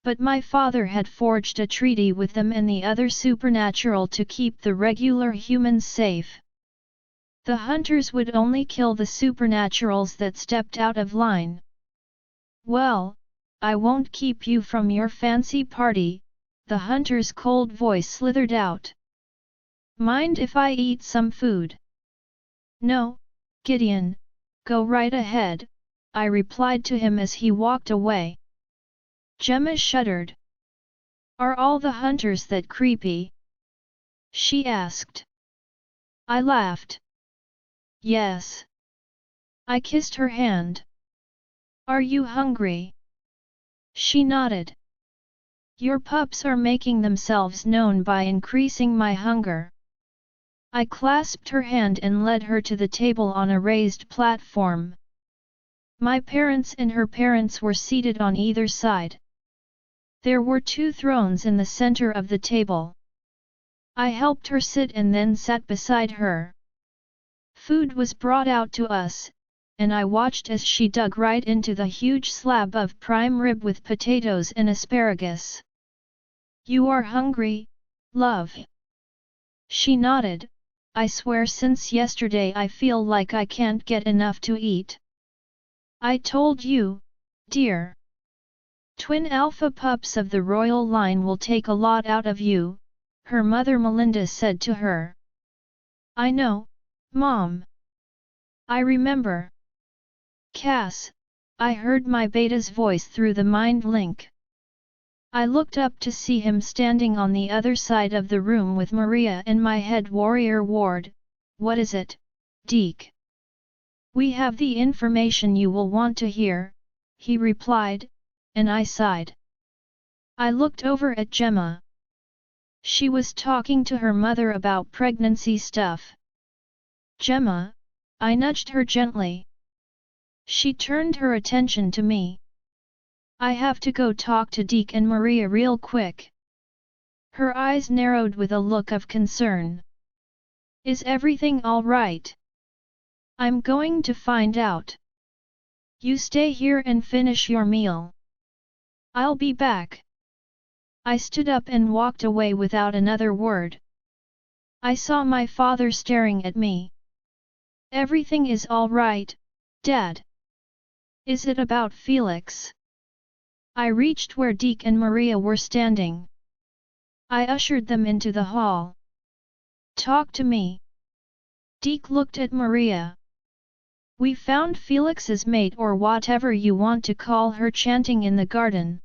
But my father had forged a treaty with them and the other supernatural to keep the regular humans safe. The hunters would only kill the supernaturals that stepped out of line. Well, I won't keep you from your fancy party, the hunter's cold voice slithered out. Mind if I eat some food? No, Gideon, go right ahead, I replied to him as he walked away. Gemma shuddered. Are all the hunters that creepy? She asked. I laughed. Yes. I kissed her hand. Are you hungry? She nodded. Your pups are making themselves known by increasing my hunger. I clasped her hand and led her to the table on a raised platform. My parents and her parents were seated on either side. There were 2 thrones in the center of the table. I helped her sit and then sat beside her. Food was brought out to us, and I watched as she dug right into the huge slab of prime rib with potatoes and asparagus. You are hungry, love? She nodded. I swear since yesterday I feel like I can't get enough to eat. I told you, dear. Twin alpha pups of the royal line will take a lot out of you, her mother Melinda said to her. I know, Mom. I remember. Cass, I heard my beta's voice through the mind link. I looked up to see him standing on the other side of the room with Maria and my head warrior Ward. What is it, Deke? We have the information you will want to hear, he replied, and I sighed. I looked over at Gemma. She was talking to her mother about pregnancy stuff. Gemma, I nudged her gently. She turned her attention to me. I have to go talk to Deke and Maria real quick. Her eyes narrowed with a look of concern. Is everything all right? I'm going to find out. You stay here and finish your meal. I'll be back. I stood up and walked away without another word. I saw my father staring at me. Everything is all right, Dad. Is it about Felix? I reached where Deke and Maria were standing. I ushered them into the hall. Talk to me. Deke looked at Maria. We found Felix's mate or whatever you want to call her chanting in the garden.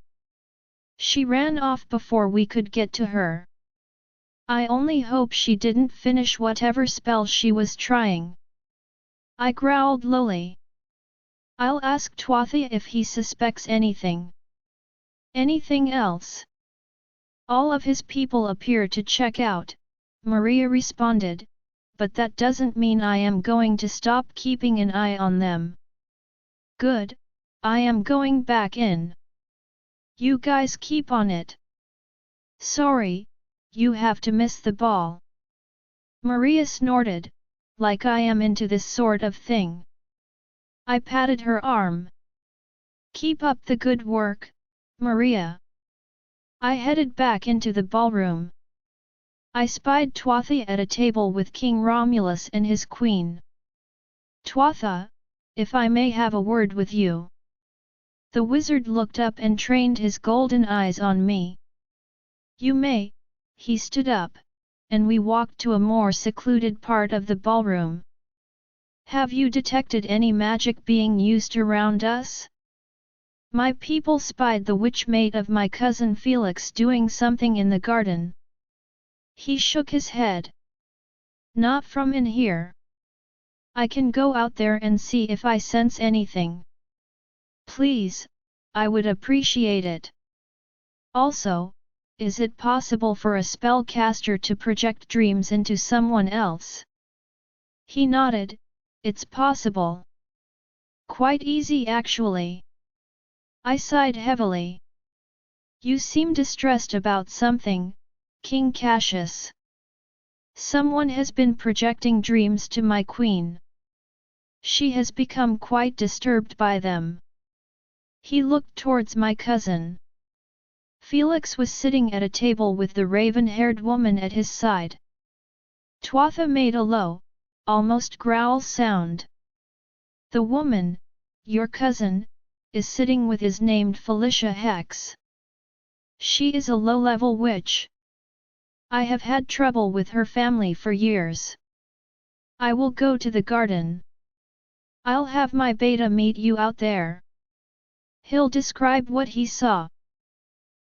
She ran off before we could get to her. I only hope she didn't finish whatever spell she was trying. I growled lowly. I'll ask Twathia if he suspects anything. Anything else? All of his people appear to check out, Maria responded, but that doesn't mean I am going to stop keeping an eye on them. Good, I am going back in. You guys keep on it. Sorry, you have to miss the ball. Maria snorted, like I am into this sort of thing. I patted her arm. Keep up the good work, Maria. I headed back into the ballroom. I spied Twathia at a table with King Romulus and his queen. Twathia, if I may have a word with you. The wizard looked up and trained his golden eyes on me. You may. He stood up, and we walked to a more secluded part of the ballroom. Have you detected any magic being used around us? My people spied the witch mate of my cousin Felix doing something in the garden. He shook his head. Not from in here. I can go out there and see if I sense anything. Please, I would appreciate it. Also, is it possible for a spellcaster to project dreams into someone else? He nodded. It's possible. Quite easy actually. I sighed heavily. You seem distressed about something, King Cashas. Someone has been projecting dreams to my queen. She has become quite disturbed by them. He looked towards my cousin. Felix was sitting at a table with the raven-haired woman at his side. Tuatha made a low, almost growl sound. The woman, your cousin, is sitting with is named Felicia Hex. She is a low-level witch. I have had trouble with her family for years. I will go to the garden. I'll have my beta meet you out there. He'll describe what he saw.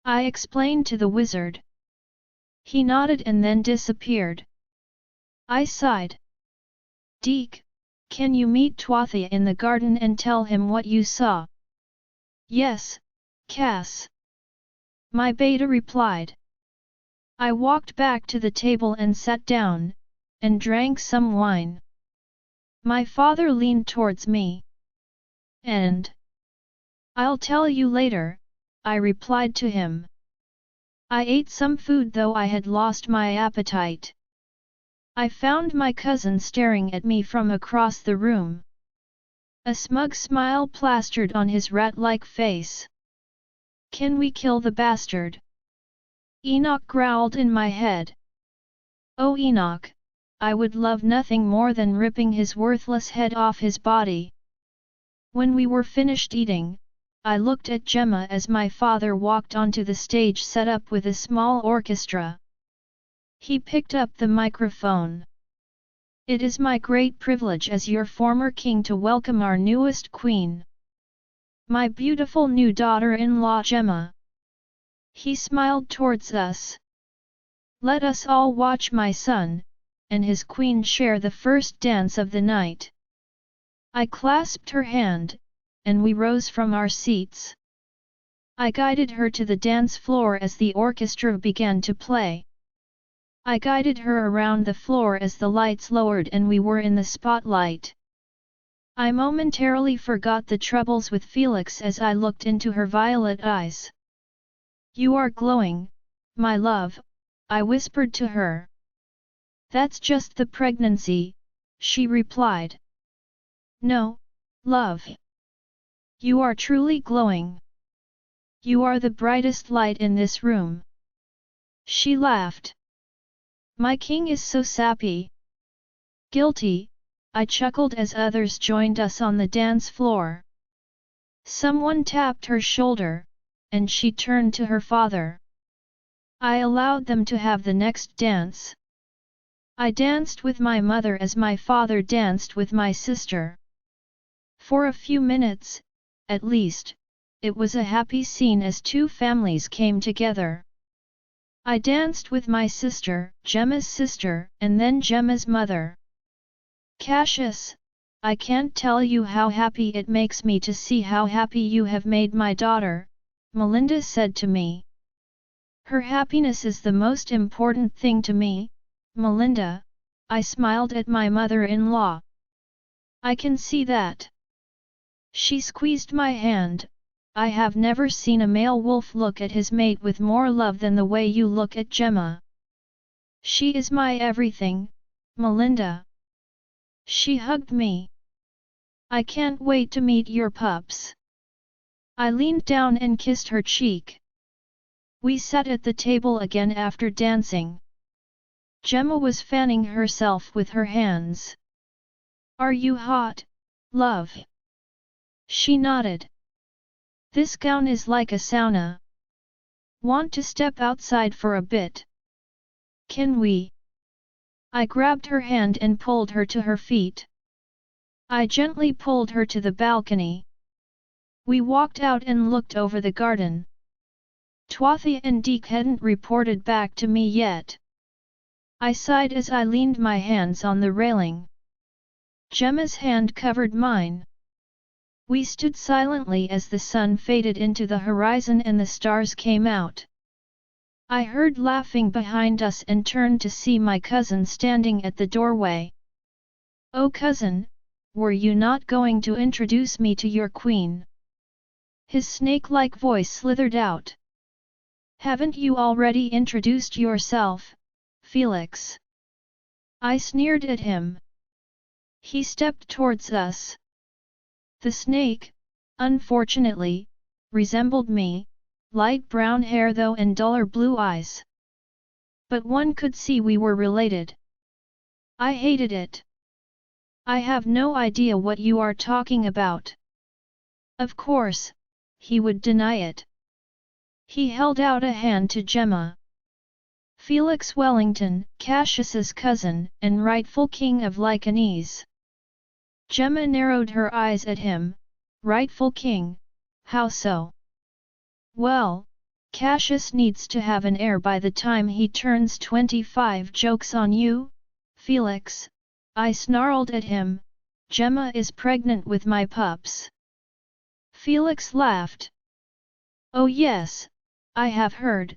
I explained to the wizard. He nodded and then disappeared. I sighed. Deke, can you meet Tuatha in the garden and tell him what you saw? Yes, Cass. My beta replied. I walked back to the table and sat down, and drank some wine. My father leaned towards me. And I'll tell you later, I replied to him. I ate some food though I had lost my appetite. I found my cousin staring at me from across the room. A smug smile plastered on his rat-like face. Can we kill the bastard? Enoch growled in my head. Oh Enoch, I would love nothing more than ripping his worthless head off his body. When we were finished eating, I looked at Gemma as my father walked onto the stage set up with a small orchestra. He picked up the microphone. It is my great privilege as your former king to welcome our newest queen. My beautiful new daughter-in-law Gemma. He smiled towards us. Let us all watch my son, and his queen share the first dance of the night. I clasped her hand, and we rose from our seats. I guided her to the dance floor as the orchestra began to play. I guided her around the floor as the lights lowered and we were in the spotlight. I momentarily forgot the troubles with Felix as I looked into her violet eyes. You are glowing, my love, I whispered to her. That's just the pregnancy, she replied. No, love. You are truly glowing. You are the brightest light in this room. She laughed. My king is so sappy. Guilty, I chuckled as others joined us on the dance floor. Someone tapped her shoulder, and she turned to her father. I allowed them to have the next dance. I danced with my mother as my father danced with my sister. For a few minutes, at least, it was a happy scene as two families came together. I danced with my sister, Gemma's sister, and then Gemma's mother. Cashas, I can't tell you how happy it makes me to see how happy you have made my daughter, Melinda said to me. Her happiness is the most important thing to me, Melinda, I smiled at my mother-in-law. I can see that. She squeezed my hand. I have never seen a male wolf look at his mate with more love than the way you look at Gemma. She is my everything, Melinda. She hugged me. I can't wait to meet your pups. I leaned down and kissed her cheek. We sat at the table again after dancing. Gemma was fanning herself with her hands. Are you hot, love? She nodded. This gown is like a sauna. Want to step outside for a bit? Can we? I grabbed her hand and pulled her to her feet. I gently pulled her to the balcony. We walked out and looked over the garden. Tuatha and Deke hadn't reported back to me yet. I sighed as I leaned my hands on the railing. Gemma's hand covered mine. We stood silently as the sun faded into the horizon and the stars came out. I heard laughing behind us and turned to see my cousin standing at the doorway. Oh cousin, were you not going to introduce me to your queen? His snake-like voice slithered out. Haven't you already introduced yourself, Felix? I sneered at him. He stepped towards us. The snake, unfortunately, resembled me, light brown hair though and duller blue eyes. But one could see we were related. I hated it. I have no idea what you are talking about. Of course, he would deny it. He held out a hand to Gemma. Felix Wellington, Cashas's cousin and rightful king of Lycanese. Gemma narrowed her eyes at him. Rightful king? How so? Well, Cashas needs to have an heir by the time he turns 25. Joke's on you, Felix, I snarled at him. Gemma is pregnant with my pups. Felix laughed. Oh yes, I have heard,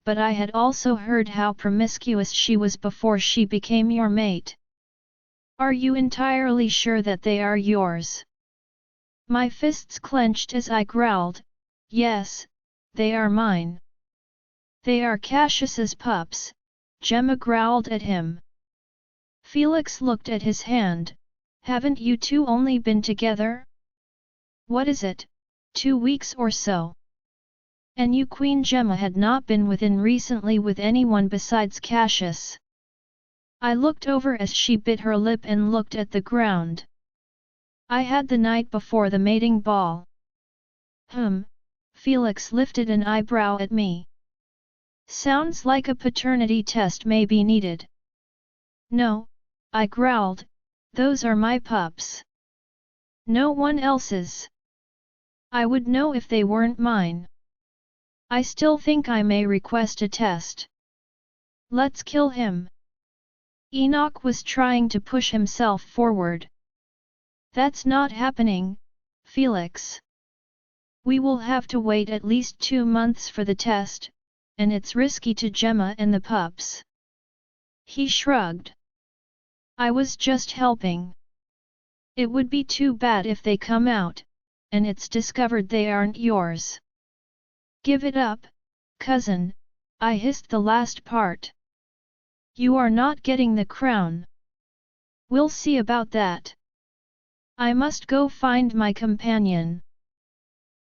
but I had also heard how promiscuous she was before she became your mate. Are you entirely sure that they are yours? My fists clenched as I growled, yes, they are mine. They are Cashas's pups, Gemma growled at him. Felix looked at his hand. Haven't you two only been together? What is it, 2 weeks or so? And you Queen Gemma had not been within recently with anyone besides Cashas. I looked over as she bit her lip and looked at the ground. I had the night before the mating ball. Felix lifted an eyebrow at me. Sounds like a paternity test may be needed. No, I growled, those are my pups. No one else's. I would know if they weren't mine. I still think I may request a test. Let's kill him. Enoch was trying to push himself forward. That's not happening, Felix. We will have to wait at least 2 months for the test, and it's risky to Gemma and the pups. He shrugged. I was just helping. It would be too bad if they come out, and it's discovered they aren't yours. Give it up, cousin, I hissed the last part. You are not getting the crown. We'll see about that. I must go find my companion.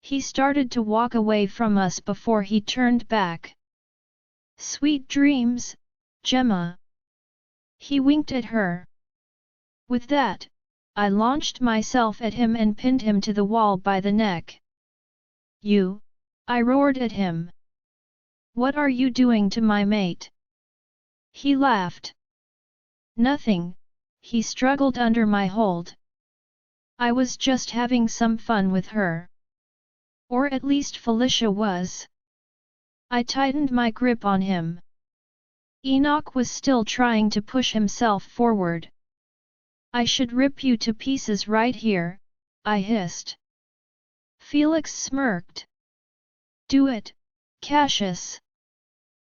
He started to walk away from us before he turned back. Sweet dreams, Gemma. He winked at her. With that, I launched myself at him and pinned him to the wall by the neck. You, I roared at him. What are you doing to my mate? He laughed. Nothing, he struggled under my hold. I was just having some fun with her. Or at least Felicia was. I tightened my grip on him. Enoch was still trying to push himself forward. I should rip you to pieces right here, I hissed. Felix smirked. Do it, Cashas.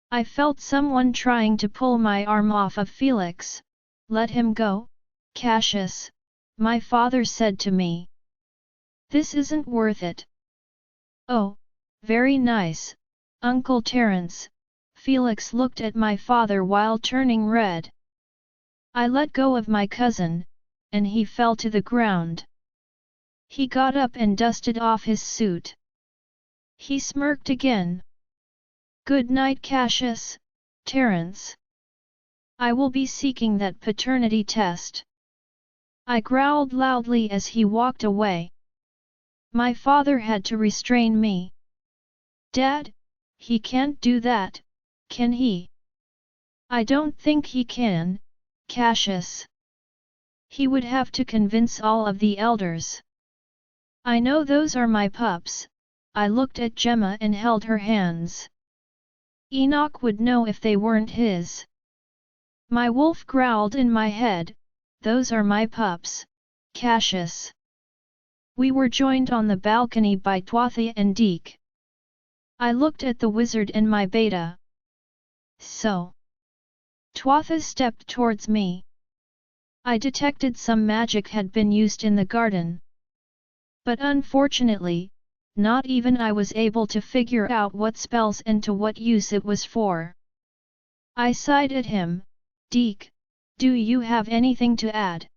I felt someone trying to pull my arm off of Felix. Let him go, Cashas, my father said to me. This isn't worth it. Oh, very nice, Uncle Terence. Felix looked at my father while turning red. I let go of my cousin, and he fell to the ground. He got up and dusted off his suit. He smirked again. Good night, Cashas, Terence. I will be seeking that paternity test. I growled loudly as he walked away. My father had to restrain me. Dad, he can't do that, can he? I don't think he can, Cashas. He would have to convince all of the elders. I know those are my pups. I looked at Gemma and held her hands. Enoch would know if they weren't his. My wolf growled in my head, those are my pups, Cashas. We were joined on the balcony by Tuatha and Deke. I looked at the wizard and my beta. So. Tuatha stepped towards me. I detected some magic had been used in the garden. But unfortunately, not even I was able to figure out what spells and to what use it was for. I sighed at him. Deek, do you have anything to add?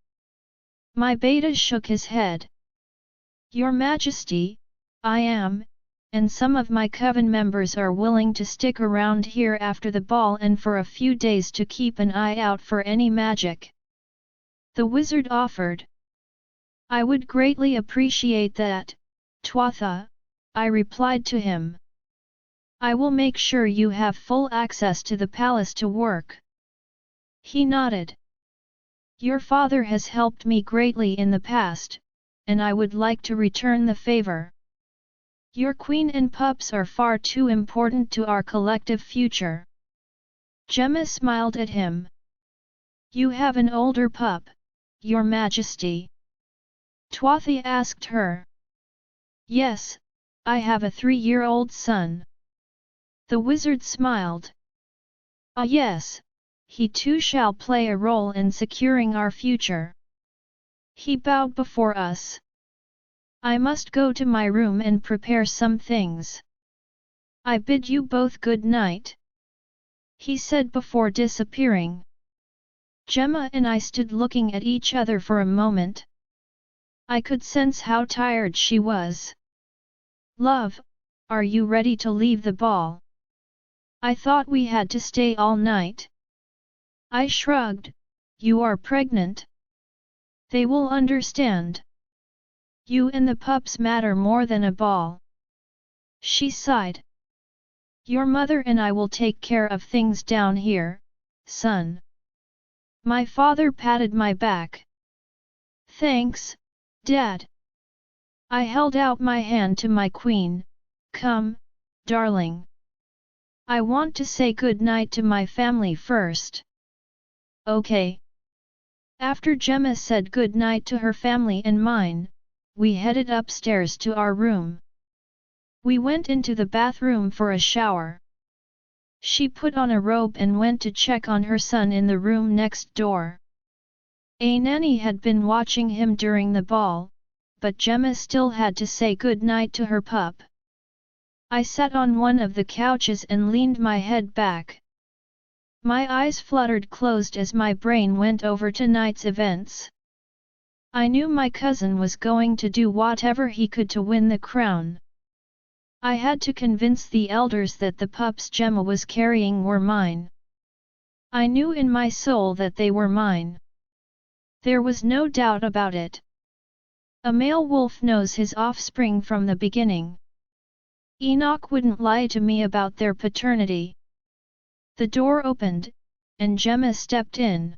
My beta shook his head. Your Majesty, I am, and some of my coven members are willing to stick around here after the ball and for a few days to keep an eye out for any magic. The wizard offered. I would greatly appreciate that, Tuatha, I replied to him. I will make sure you have full access to the palace to work. He nodded. Your father has helped me greatly in the past, and I would like to return the favor. Your queen and pups are far too important to our collective future. Gemma smiled at him. You have an older pup, Your Majesty? Tuatha asked her. Yes, I have a 3-year-old son. The wizard smiled. Ah yes, he too shall play a role in securing our future. He bowed before us. I must go to my room and prepare some things. I bid you both good night, he said before disappearing. Gemma and I stood looking at each other for a moment. I could sense how tired she was. Love, are you ready to leave the ball? I thought we had to stay all night. I shrugged. You are pregnant. They will understand. You and the pups matter more than a ball. She sighed. Your mother and I will take care of things down here, son. My father patted my back. Thanks, Dad. I held out my hand to my queen. Come, darling. I want to say good night to my family first. Okay. After Gemma said good night to her family and mine, we headed upstairs to our room. We went into the bathroom for a shower. She put on a robe and went to check on her son in the room next door. A nanny had been watching him during the ball, but Gemma still had to say good night to her pup. I sat on one of the couches and leaned my head back. My eyes fluttered closed as my brain went over tonight's events. I knew my cousin was going to do whatever he could to win the crown. I had to convince the elders that the pups Gemma was carrying were mine. I knew in my soul that they were mine. There was no doubt about it. A male wolf knows his offspring from the beginning. Enoch wouldn't lie to me about their paternity. The door opened, and Gemma stepped in.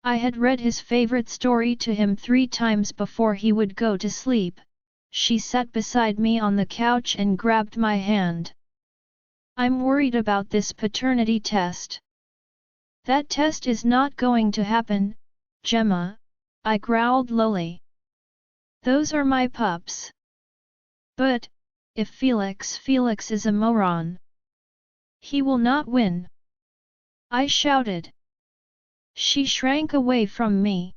I had read his favorite story to him 3 times before he would go to sleep. She sat beside me on the couch and grabbed my hand. I'm worried about this paternity test. That test is not going to happen, Gemma, I growled lowly. Those are my pups. But, if Felix is a moron. He will not win. I shouted. She shrank away from me.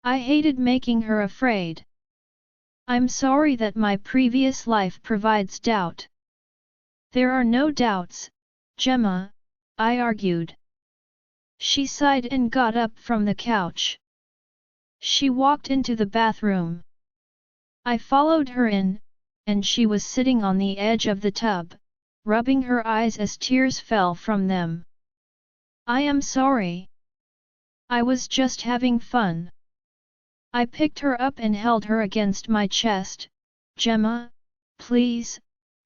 I hated making her afraid. I'm sorry that my previous life provides doubt. There are no doubts, Gemma, I argued. She sighed and got up from the couch. She walked into the bathroom. I followed her in, and she was sitting on the edge of the tub, rubbing her eyes as tears fell from them. I am sorry. I was just having fun. I picked her up and held her against my chest. Gemma, please,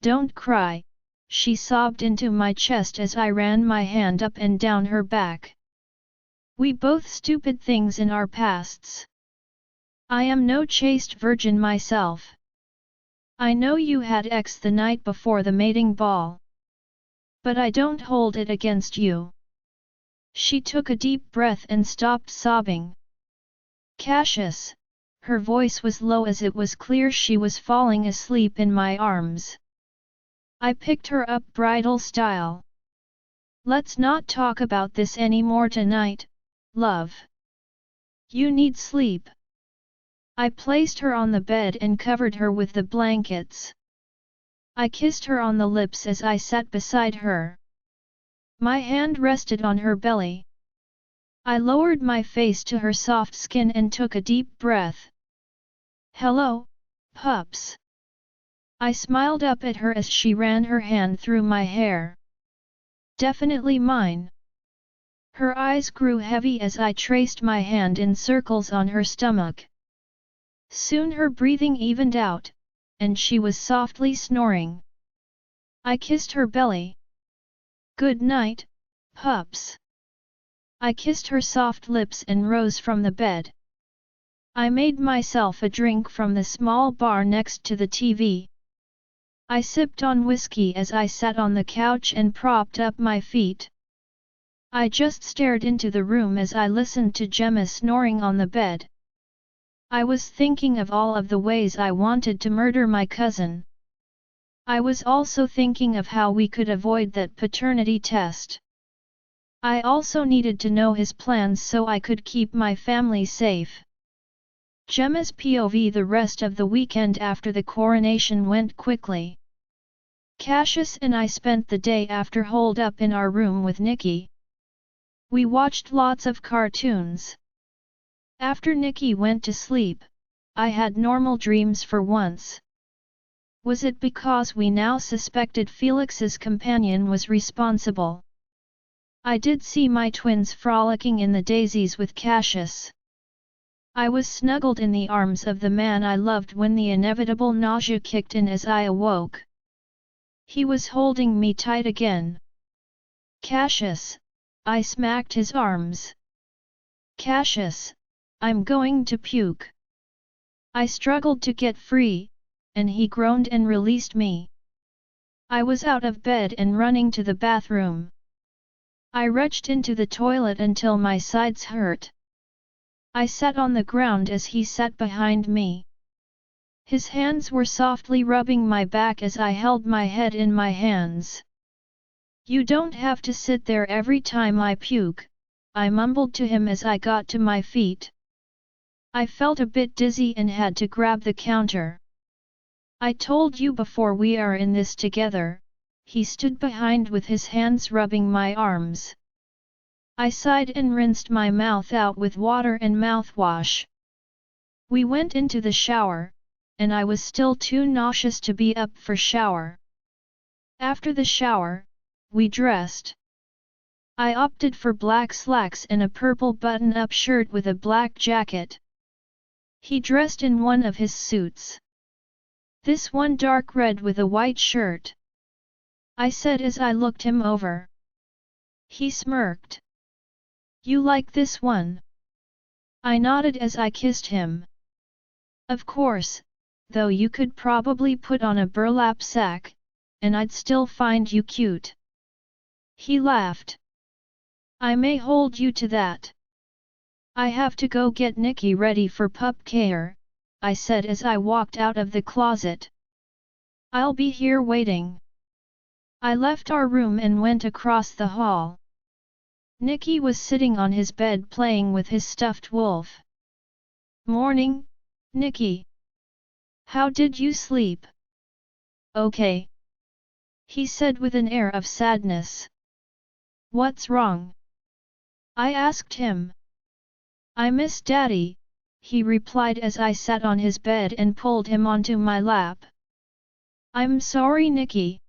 don't cry, she sobbed into my chest as I ran my hand up and down her back. We both stupid things in our pasts. I am no chaste virgin myself. I know you had X the night before the mating ball. But I don't hold it against you. She took a deep breath and stopped sobbing. Cashas, her voice was low as it was clear she was falling asleep in my arms. I picked her up bridal style. Let's not talk about this anymore tonight, love. You need sleep. I placed her on the bed and covered her with the blankets. I kissed her on the lips as I sat beside her. My hand rested on her belly. I lowered my face to her soft skin and took a deep breath. "Hello, pups." I smiled up at her as she ran her hand through my hair. "Definitely mine." Her eyes grew heavy as I traced my hand in circles on her stomach. Soon her breathing evened out, and she was softly snoring. I kissed her belly. "Good night, pups." I kissed her soft lips and rose from the bed. I made myself a drink from the small bar next to the TV. I sipped on whiskey as I sat on the couch and propped up my feet. I just stared into the room as I listened to Gemma snoring on the bed. I was thinking of all of the ways I wanted to murder my cousin. I was also thinking of how we could avoid that paternity test. I also needed to know his plans so I could keep my family safe. Gemma's POV. The rest of the weekend after the coronation went quickly. Cashas and I spent the day after holed up in our room with Nikki. We watched lots of cartoons. After Nikki went to sleep, I had normal dreams for once. Was it because we now suspected Felix's companion was responsible? I did see my twins frolicking in the daisies with Cashas. I was snuggled in the arms of the man I loved when the inevitable nausea kicked in as I awoke. He was holding me tight again. "Cashas," I smacked his arms. "Cashas, I'm going to puke." I struggled to get free, and he groaned and released me. I was out of bed and running to the bathroom. I retched into the toilet until my sides hurt. I sat on the ground as he sat behind me. His hands were softly rubbing my back as I held my head in my hands. "You don't have to sit there every time I puke," I mumbled to him as I got to my feet. I felt a bit dizzy and had to grab the counter. "I told you before, we are in this together." He stood behind with his hands rubbing my arms. I sighed and rinsed my mouth out with water and mouthwash. We went into the shower, and I was still too nauseous to be up for shower. After the shower, we dressed. I opted for black slacks and a purple button-up shirt with a black jacket. He dressed in one of his suits. "This one dark red with a white shirt," I said as I looked him over. He smirked. "You like this one?" I nodded as I kissed him. "Of course, though you could probably put on a burlap sack, and I'd still find you cute." He laughed. "I may hold you to that." "I have to go get Nikki ready for pup care," I said as I walked out of the closet. "I'll be here waiting." I left our room and went across the hall. Nikki was sitting on his bed playing with his stuffed wolf. "Morning, Nikki. How did you sleep?" "Okay," he said with an air of sadness. "What's wrong?" I asked him. "I miss Daddy," he replied as I sat on his bed and pulled him onto my lap. "I'm sorry, Nikki.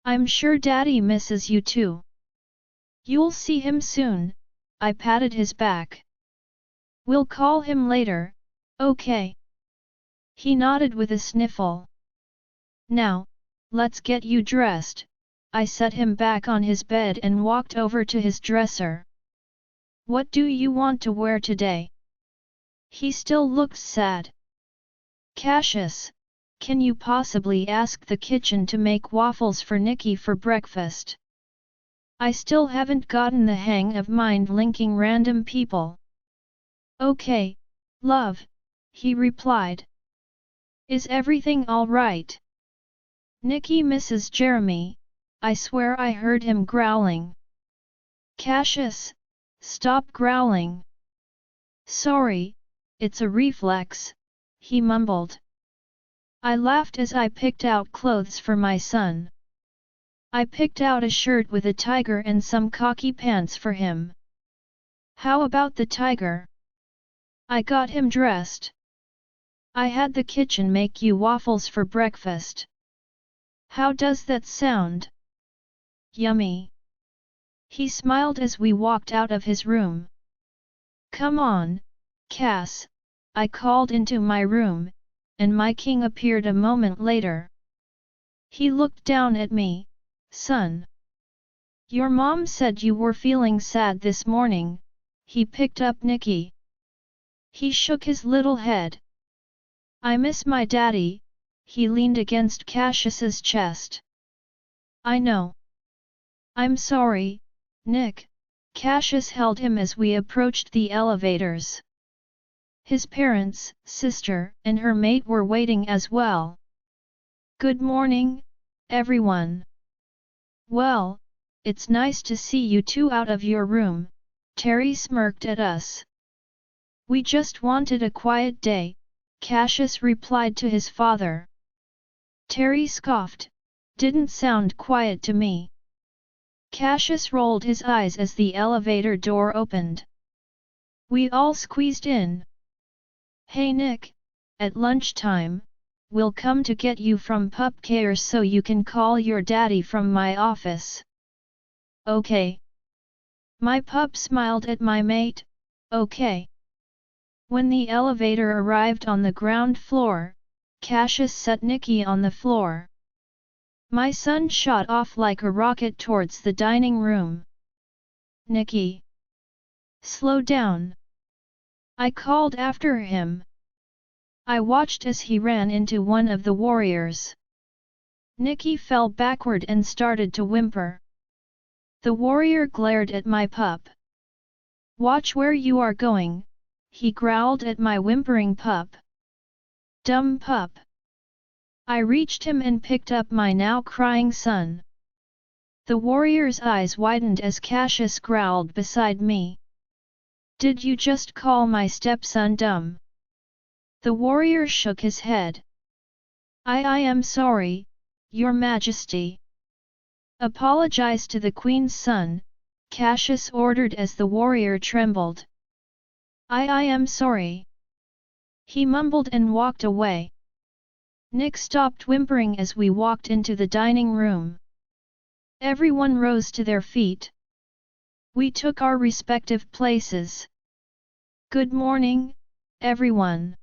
I'm sure Daddy misses you too." "You'll see him soon," I patted his back. "We'll call him later, okay?" He nodded with a sniffle. "Now, let's get you dressed." I set him back on his bed and walked over to his dresser. "What do you want to wear today?" He still looked sad. "Cashas, can you possibly ask the kitchen to make waffles for Nikki for breakfast? I still haven't gotten the hang of mind-linking random people." "Okay, love," he replied. "Is everything all right?" "Nikki misses Jeremy," I swear I heard him growling. "Cashas, stop growling." "Sorry, it's a reflex," he mumbled. I laughed as I picked out clothes for my son. I picked out a shirt with a tiger and some khaki pants for him. "How about the tiger?" I got him dressed. "I had the kitchen make you waffles for breakfast. How does that sound?" "Yummy." He smiled as we walked out of his room. "Come on, Cass," I called into my room, and my king appeared a moment later. He looked down at me. "Son. Your mom said you were feeling sad this morning." He picked up Nikki. He shook his little head. "I miss my daddy." He leaned against Cashas's chest. "I know. I'm sorry, Nick." Cashas held him as we approached the elevators. His parents, sister, and her mate were waiting as well. "Good morning, everyone." "Well, it's nice to see you two out of your room," Terry smirked at us. "We just wanted a quiet day," Cashas replied to his father. Terry scoffed. "Didn't sound quiet to me." Cashas rolled his eyes as the elevator door opened. We all squeezed in. "Hey Nick, at lunchtime, we'll come to get you from pup care so you can call your daddy from my office." "Okay." My pup smiled at my mate. "Okay." When the elevator arrived on the ground floor, Cashas set Nikki on the floor. My son shot off like a rocket towards the dining room. "Nikki! Slow down!" I called after him. I watched as he ran into one of the warriors. Nikki fell backward and started to whimper. The warrior glared at my pup. "Watch where you are going," he growled at my whimpering pup. "Dumb pup!" I reached him and picked up my now crying son. The warrior's eyes widened as Cashas growled beside me. "Did you just call my stepson dumb?" The warrior shook his head. I am sorry, Your Majesty." "Apologize to the Queen's son," Cashas ordered as the warrior trembled. I am sorry." He mumbled and walked away. Nick stopped whimpering as we walked into the dining room. Everyone rose to their feet. We took our respective places. "Good morning, everyone.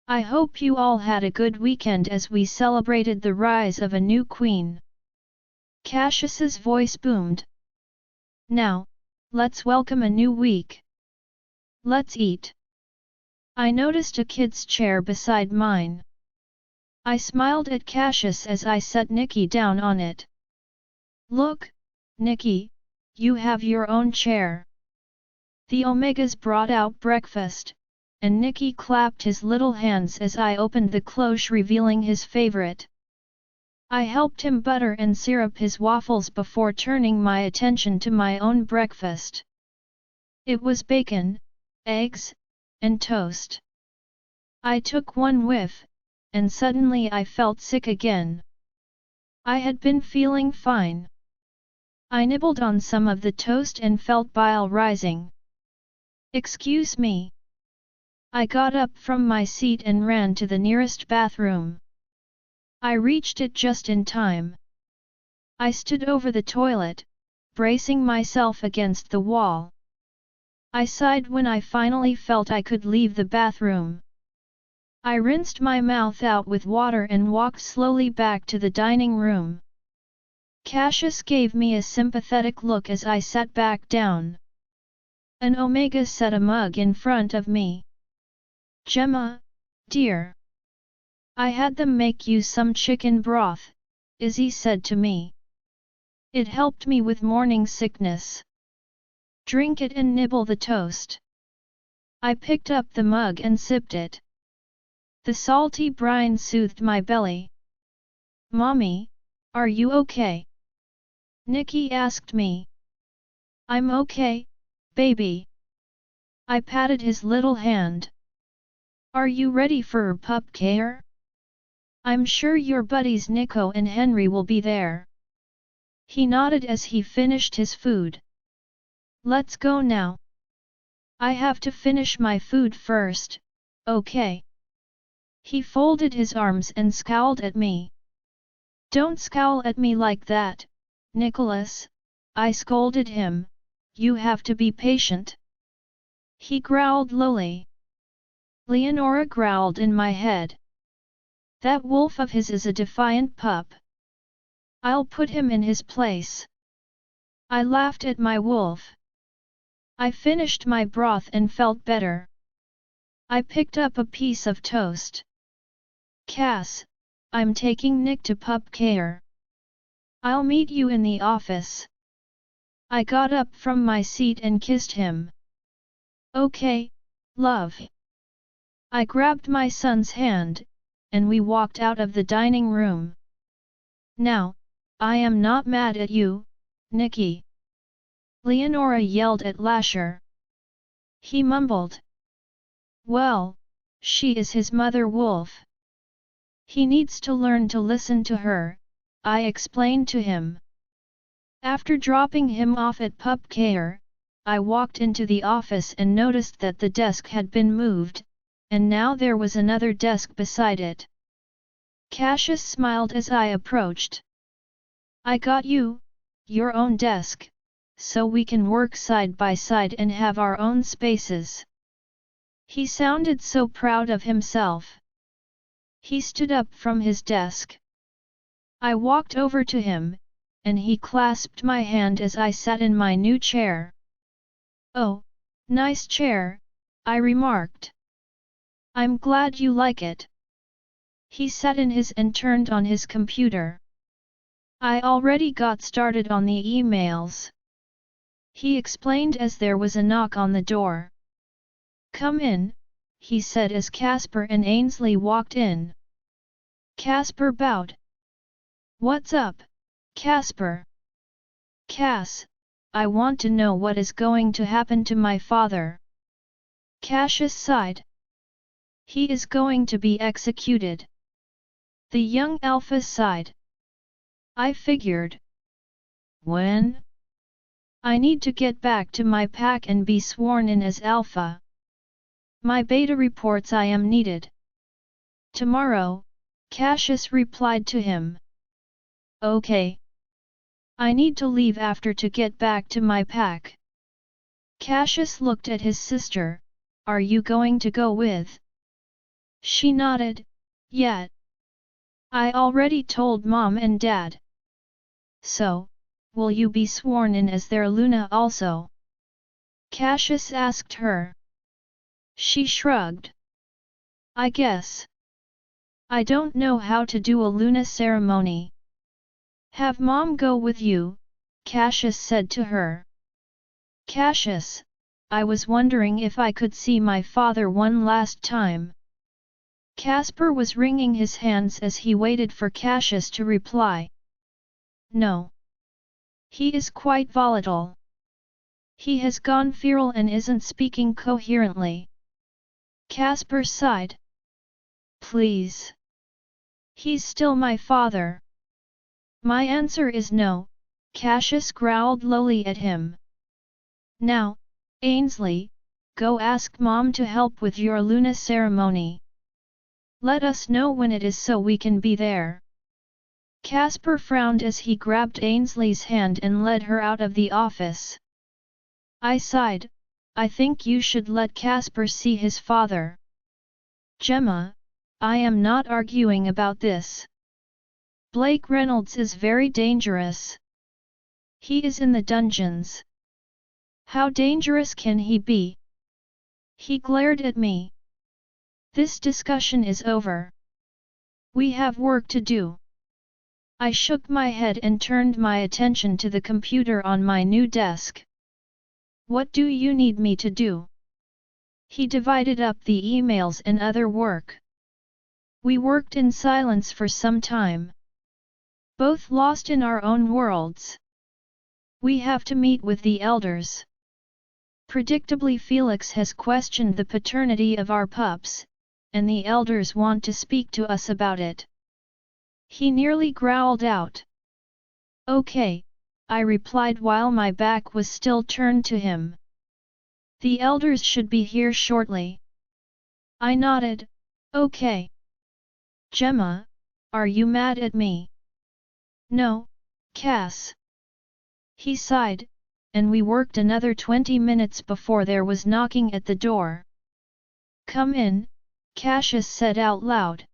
I hope you all had a good weekend as we celebrated the rise of a new queen." Cashas's voice boomed. "Now, let's welcome a new week. Let's eat." I noticed a kid's chair beside mine. I smiled at Cashas as I set Nikki down on it. "Look, Nikki, you have your own chair." The Omegas brought out breakfast, and Nikki clapped his little hands as I opened the cloche revealing his favorite. I helped him butter and syrup his waffles before turning my attention to my own breakfast. It was bacon, eggs, and toast. I took one whiff, and suddenly I felt sick again. I had been feeling fine. I nibbled on some of the toast and felt bile rising. "Excuse me." I got up from my seat and ran to the nearest bathroom. I reached it just in time. I stood over the toilet, bracing myself against the wall. I sighed when I finally felt I could leave the bathroom. I rinsed my mouth out with water and walked slowly back to the dining room. Cashas gave me a sympathetic look as I sat back down. An Omega set a mug in front of me. "Gemma, dear. I had them make you some chicken broth," Izzy said to me. "It helped me with morning sickness. Drink it and nibble the toast." I picked up the mug and sipped it. The salty brine soothed my belly. "Mommy, are you okay?" Nikki asked me. "I'm okay, baby." I patted his little hand. Are you ready for pup care? I'm sure your buddies Nico and Henry will be there. He nodded as he finished his food. Let's go now. I have to finish my food first, okay? He folded his arms and scowled at me. Don't scowl at me like that, Nicholas, I scolded him, you have to be patient. He growled lowly. Leonora growled in my head. That wolf of his is a defiant pup. I'll put him in his place. I laughed at my wolf. I finished my broth and felt better. I picked up a piece of toast. Cass, I'm taking Nick to pup care. I'll meet you in the office. I got up from my seat and kissed him. Okay, love. I grabbed my son's hand, and we walked out of the dining room. Now, I am not mad at you, Nicky. Leonora yelled at Lasher. He mumbled. Well, she is his mother wolf. He needs to learn to listen to her, I explained to him. After dropping him off at pup care, I walked into the office and noticed that the desk had been moved, and now there was another desk beside it. Cashas smiled as I approached. I got you, your own desk, so we can work side by side and have our own spaces. He sounded so proud of himself. He stood up from his desk. I walked over to him, and he clasped my hand as I sat in my new chair. Oh, nice chair, I remarked. I'm glad you like it. He sat in his and turned on his computer. I already got started on the emails. He explained as there was a knock on the door. Come in, he said as Casper and Ainsley walked in. Casper bowed. What's up, Casper? Cass, I want to know what is going to happen to my father. Cashas sighed. He is going to be executed. The young alpha sighed. I figured. When? I need to get back to my pack and be sworn in as alpha. My beta reports I am needed. Tomorrow, Cashas replied to him. Okay. I need to leave after to get back to my pack. Cashas looked at his sister. Are you going to go with? She nodded. Yeah. I already told Mom and Dad. So, will you be sworn in as their Luna also? Cashas asked her. She shrugged. I guess. I don't know how to do a Luna ceremony. Have Mom go with you, Cashas said to her. Cashas, I was wondering if I could see my father one last time. Casper was wringing his hands as he waited for Cashas to reply. No. He is quite volatile. He has gone feral and isn't speaking coherently. Casper sighed. Please. He's still my father. My answer is no, Cashas growled lowly at him. Now, Ainsley, go ask Mom to help with your Luna ceremony. Let us know when it is so we can be there. Casper frowned as he grabbed Ainsley's hand and led her out of the office. I sighed. I think you should let Casper see his father. Gemma, I am not arguing about this. Blake Reynolds is very dangerous. He is in the dungeons. How dangerous can he be? He glared at me. This discussion is over. We have work to do. I shook my head and turned my attention to the computer on my new desk. What do you need me to do? He divided up the emails and other work. We worked in silence for some time. Both lost in our own worlds. We have to meet with the elders. Predictably, Felix has questioned the paternity of our pups, and the elders want to speak to us about it." He nearly growled out. "Okay," I replied while my back was still turned to him. "The elders should be here shortly." I nodded. "Okay." "Gemma, are you mad at me?" "No, Cass." He sighed, and we worked another 20 minutes before there was knocking at the door. "Come in," Cashas said out loud.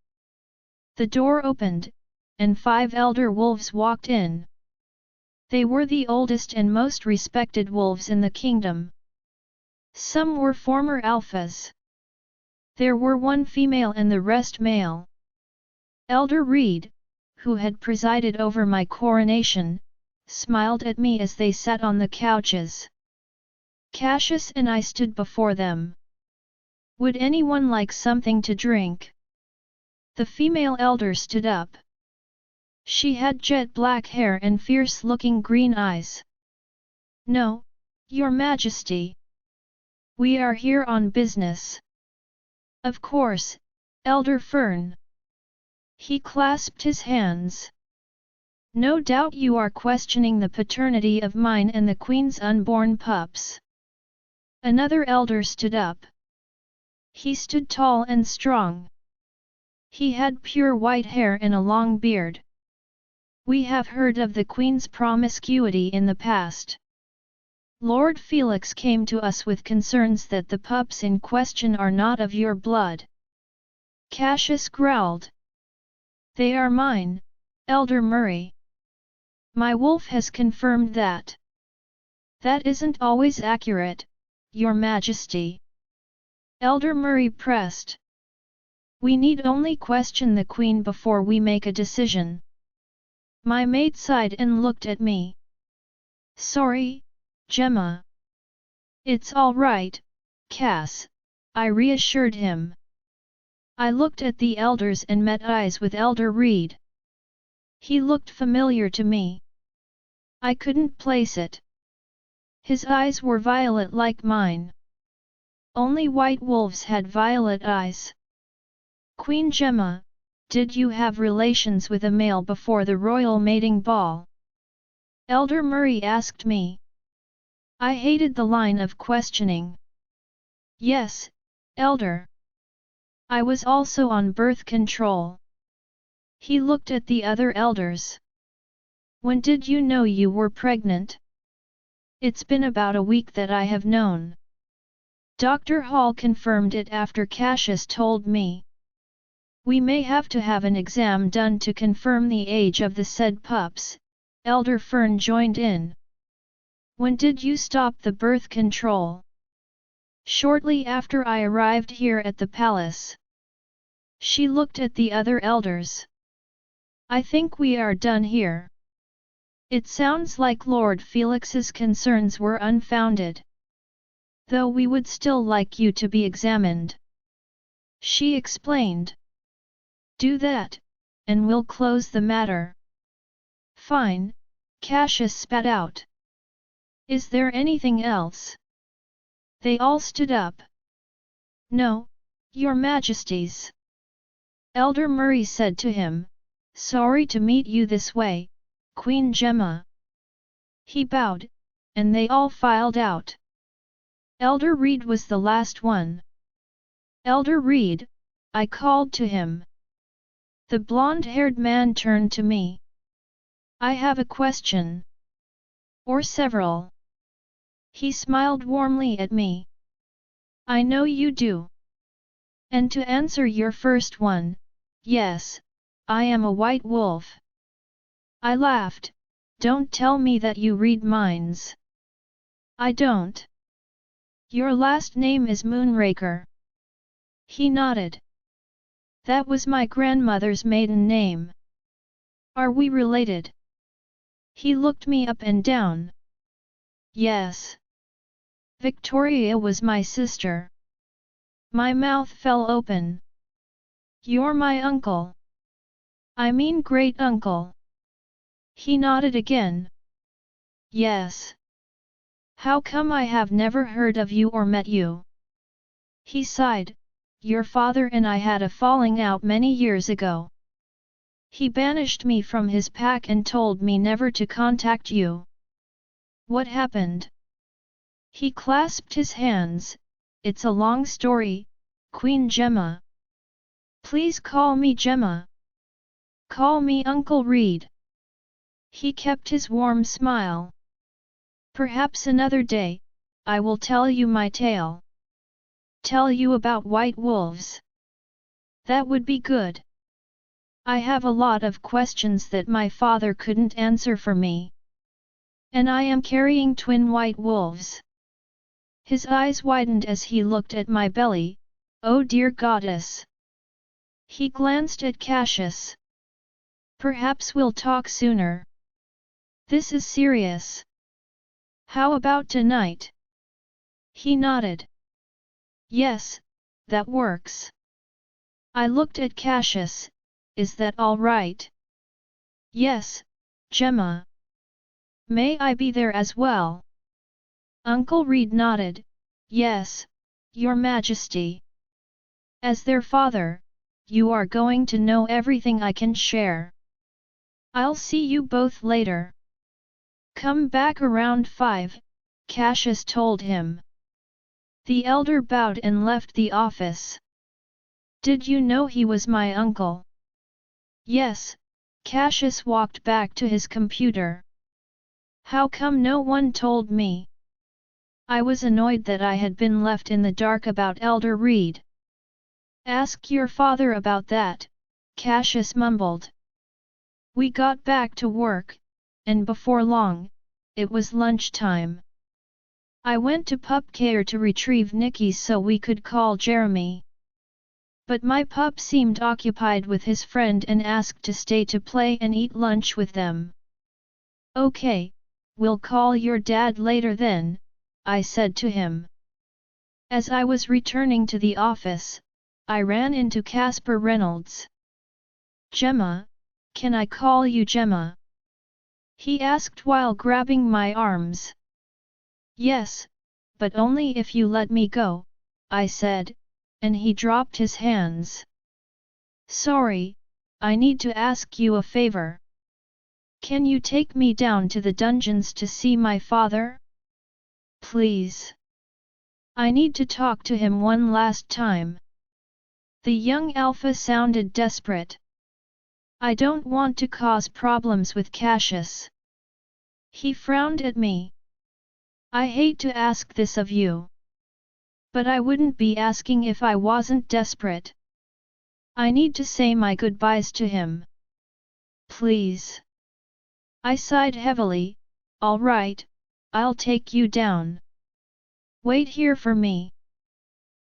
The door opened, and 5 elder wolves walked in. They were the oldest and most respected wolves in the kingdom. Some were former alphas. There were 1 female and the rest male. Elder Reed, who had presided over my coronation, smiled at me as they sat on the couches. Cashas and I stood before them. "Would anyone like something to drink?" The female elder stood up. She had jet black hair and fierce-looking green eyes. "No, Your Majesty. We are here on business." "Of course, Elder Fern." He clasped his hands. "No doubt you are questioning the paternity of mine and the Queen's unborn pups." Another elder stood up. He stood tall and strong. He had pure white hair and a long beard. "We have heard of the Queen's promiscuity in the past. Lord Felix came to us with concerns that the pups in question are not of your blood." Cashas growled. "They are mine, Elder Murray. My wolf has confirmed that." "That isn't always accurate, Your Majesty." Elder Murray pressed. "We need only question the Queen before we make a decision." My mate sighed and looked at me. "Sorry, Gemma." "It's all right, Cass," I reassured him. I looked at the elders and met eyes with Elder Reed. He looked familiar to me. I couldn't place it. His eyes were violet like mine. Only white wolves had violet eyes. "Queen Gemma, did you have relations with a male before the royal mating ball?" Elder Murray asked me. I hated the line of questioning. "Yes, Elder. I was also on birth control." He looked at the other elders. "When did you know you were pregnant?" "It's been about a week that I have known. Dr. Hall confirmed it after Cashas told me. We may have to have an exam done to confirm the age of the said pups," Elder Fern joined in. "When did you stop the birth control?" "Shortly after I arrived here at the palace." She looked at the other elders. "I think we are done here. It sounds like Lord Felix's concerns were unfounded. Though we would still like you to be examined." She explained. "Do that, and we'll close the matter." "Fine," Cashas spat out. "Is there anything else?" They all stood up. "No, Your Majesties." Elder Murray said to him, "Sorry to meet you this way, Queen Gemma." He bowed, and they all filed out. Elder Reed was the last one. "Elder Reed," I called to him. The blonde-haired man turned to me. "I have a question. Or several." He smiled warmly at me. "I know you do. And to answer your first one, yes, I am a white wolf." I laughed. "Don't tell me that you read minds." "I don't." "Your last name is Moonraker." He nodded. "That was my grandmother's maiden name." "Are we related?" He looked me up and down. "Yes. Victoria was my sister." My mouth fell open. "You're my uncle." "I mean great-uncle." He nodded again. "Yes. How come I have never heard of you or met you?" He sighed. your father and I had a falling out many years ago. He banished me from his pack and told me never to contact you. What happened? He clasped his hands. It's a long story, Queen Gemma. Please call me Gemma. Call me Uncle Reed. He kept his warm smile. Perhaps another day, I will tell you my tale. Tell you about white wolves. That would be good. I have a lot of questions that my father couldn't answer for me. And I am carrying twin white wolves. His eyes widened as he looked at my belly. Oh dear goddess. He glanced at Cashas. Perhaps we'll talk sooner. This is serious. How about tonight? He nodded. Yes, that works. I looked at Cashas. Is that all right? Yes, Gemma. May I be there as well? Uncle Reed nodded. Yes, Your Majesty. As their father, you are going to know everything I can share. I'll see you both later. Come back around 5, Cashas told him. The elder bowed and left the office. Did you know he was my uncle? Yes, Cashas walked back to his computer. How come no one told me? I was annoyed that I had been left in the dark about Elder Reed. Ask your father about that, Cashas mumbled. We got back to work, and before long, it was lunchtime. I went to pup care to retrieve Nicky so we could call Jeremy. But my pup seemed occupied with his friend and asked to stay to play and eat lunch with them. Okay, we'll call your dad later then, I said to him. As I was returning to the office, I ran into Casper Reynolds. Gemma, can I call you Gemma? He asked while grabbing my arms. Yes, but only if you let me go, I said, and he dropped his hands. Sorry, I need to ask you a favor. Can you take me down to the dungeons to see my father? Please. I need to talk to him one last time. The young alpha sounded desperate. I don't want to cause problems with Cashas. He frowned at me. I hate to ask this of you. But I wouldn't be asking if I wasn't desperate. I need to say my goodbyes to him. Please. I sighed heavily. All right, I'll take you down. Wait here for me.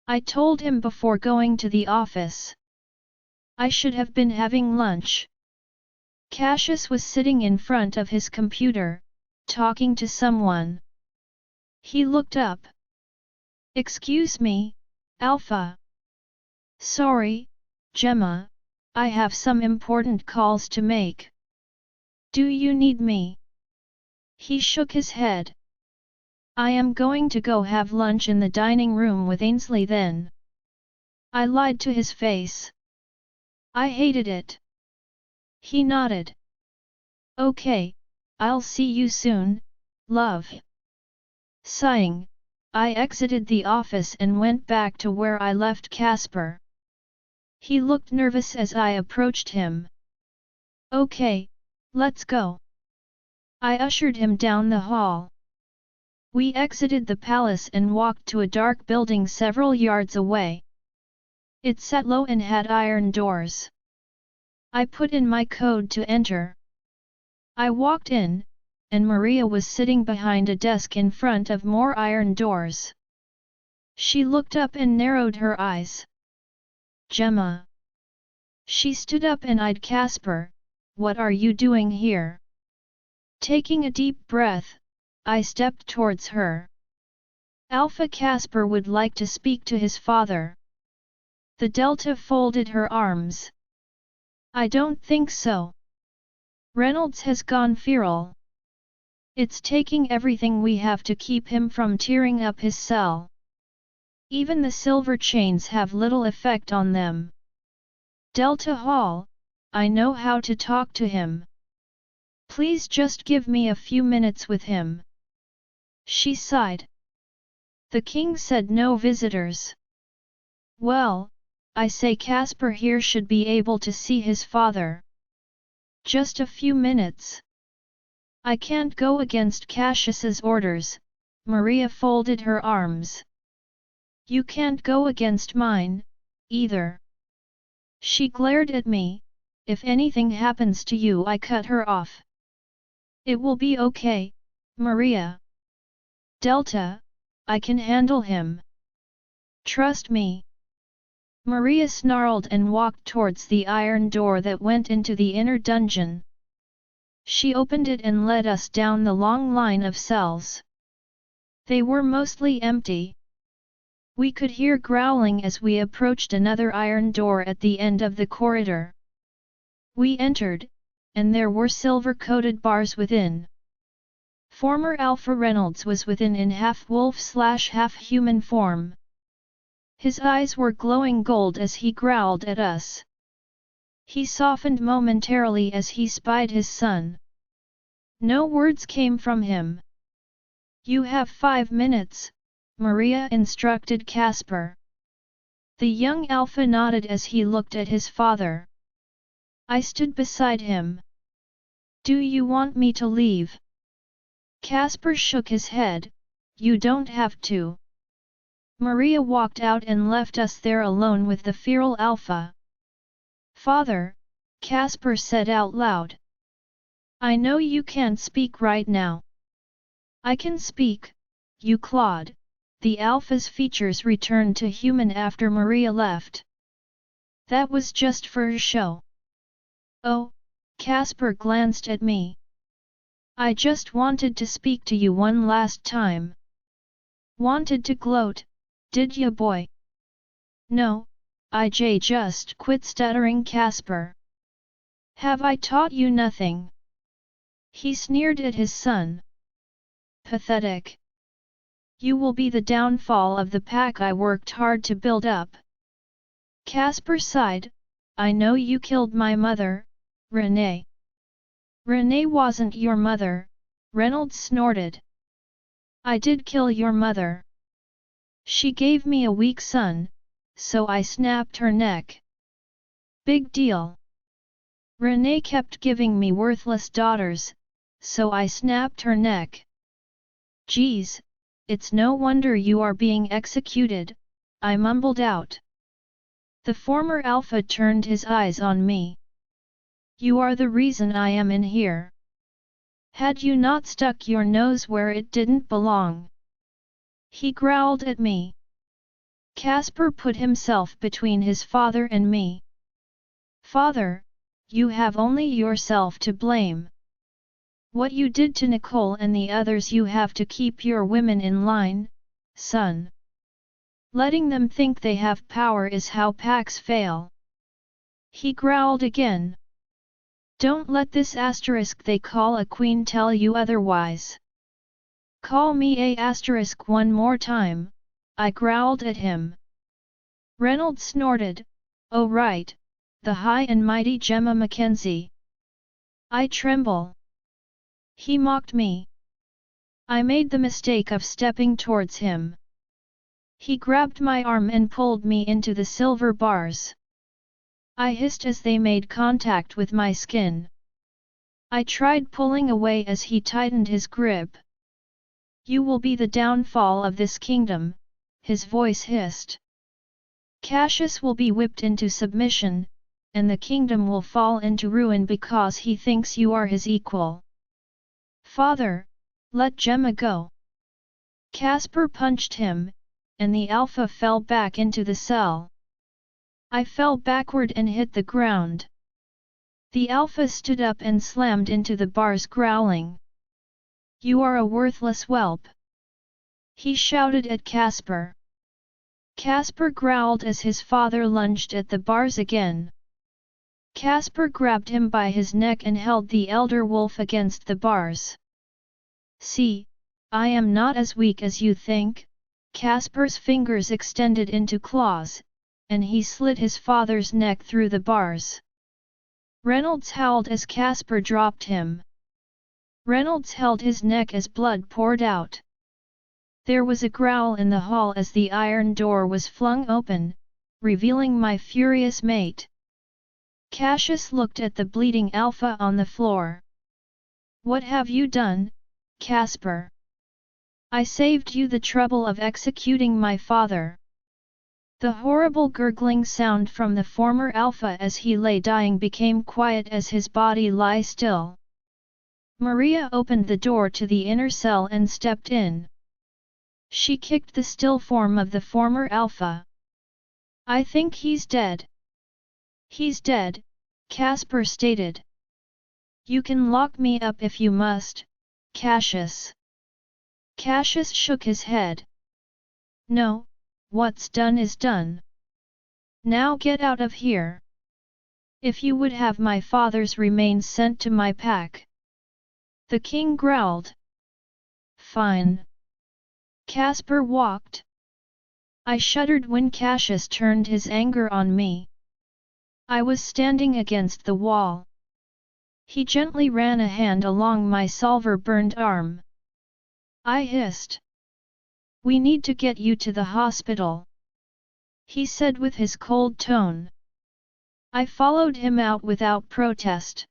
I told him before going to the office. I should have been having lunch. Cashas was sitting in front of his computer, talking to someone. He looked up. Excuse me, Alpha. Sorry, Gemma, I have some important calls to make. Do you need me? He shook his head. I am going to go have lunch in the dining room with Ainsley then. I lied to his face. I hated it. He nodded. Okay, I'll see you soon, love. Sighing, I exited the office and went back to where I left Casper. He looked nervous as I approached him. Okay, let's go. I ushered him down the hall. We exited the palace and walked to a dark building several yards away. It sat low and had iron doors. I put in my code to enter. I walked in, and Maria was sitting behind a desk in front of more iron doors. She looked up and narrowed her eyes. Gemma. She stood up and eyed Casper. What are you doing here? Taking a deep breath, I stepped towards her. Alpha Casper would like to speak to his father. The Delta folded her arms. I don't think so. Reynolds has gone feral. It's taking everything we have to keep him from tearing up his cell. Even the silver chains have little effect on them. Delta Hall, I know how to talk to him. Please just give me a few minutes with him. She sighed. The king said no visitors. Well, I say Casper here should be able to see his father. Just a few minutes. I can't go against Cashas's orders, Maria folded her arms. You can't go against mine, either. She glared at me. If anything happens to you, I cut her off. It will be okay, Maria. Delta, I can handle him. Trust me. Maria snarled and walked towards the iron door that went into the inner dungeon. She opened it and led us down the long line of cells. They were mostly empty. We could hear growling as we approached another iron door at the end of the corridor. We entered, and there were silver-coated bars within. Former Alpha Reynolds was within in half-wolf/half-human form. His eyes were glowing gold as he growled at us. He softened momentarily as he spied his son. No words came from him. You have 5 minutes, Maria instructed Casper. The young Alpha nodded as he looked at his father. I stood beside him. Do you want me to leave? Casper shook his head. You don't have to. Maria walked out and left us there alone with the feral Alpha. Father, Casper said out loud. I know you can't speak right now. I can speak, you Claude. The Alpha's features returned to human after Maria left. That was just for show. Oh, Casper glanced at me. I just wanted to speak to you one last time. Wanted to gloat, did ya boy? No, just quit stuttering Casper. Have I taught you nothing? He sneered at his son. Pathetic. You will be the downfall of the pack I worked hard to build up. Casper sighed. I know you killed my mother, Renee. Renee wasn't your mother, Reynolds snorted. I did kill your mother. She gave me a weak son, so I snapped her neck. Big deal. Renee kept giving me worthless daughters, so I snapped her neck. Geez, it's no wonder you are being executed, I mumbled out. The former Alpha turned his eyes on me. You are the reason I am in here. Had you not stuck your nose where it didn't belong? He growled at me. Casper put himself between his father and me. Father, you have only yourself to blame. What you did to Nicole and the others, you have to keep your women in line, son. Letting them think they have power is how packs fail. He growled again. Don't let this asterisk they call a queen tell you otherwise. Call me a asterisk one more time, I growled at him. Reynolds snorted, oh right, the high and mighty Gemma Mackenzie. I tremble. He mocked me. I made the mistake of stepping towards him. He grabbed my arm and pulled me into the silver bars. I hissed as they made contact with my skin. I tried pulling away as he tightened his grip. You will be the downfall of this kingdom, his voice hissed. Cashas will be whipped into submission, and the kingdom will fall into ruin because he thinks you are his equal. Father, let Gemma go. Casper punched him, and the Alpha fell back into the cell. I fell backward and hit the ground. The Alpha stood up and slammed into the bars, growling. You are a worthless whelp. He shouted at Casper. Casper growled as his father lunged at the bars again. Casper grabbed him by his neck and held the elder wolf against the bars. See, I am not as weak as you think, Casper's fingers extended into claws, and he slit his father's neck through the bars. Reynolds howled as Casper dropped him. Reynolds held his neck as blood poured out. There was a growl in the hall as the iron door was flung open, revealing my furious mate. Cashas looked at the bleeding alpha on the floor. "What have you done, Casper? I saved you the trouble of executing my father." The horrible gurgling sound from the former alpha as he lay dying became quiet as his body lay still. Maria opened the door to the inner cell and stepped in. She kicked the still form of the former alpha. "I think he's dead." "He's dead," Casper stated. "You can lock me up if you must, Cashas." Cashas shook his head. "No, what's done is done. Now get out of here. If you would have my father's remains sent to my pack." The king growled. "Fine." Casper walked. I shuddered when Cashas turned his anger on me. I was standing against the wall. He gently ran a hand along my sulfur-burned arm. I hissed. "We need to get you to the hospital," he said with his cold tone. I followed him out without protest.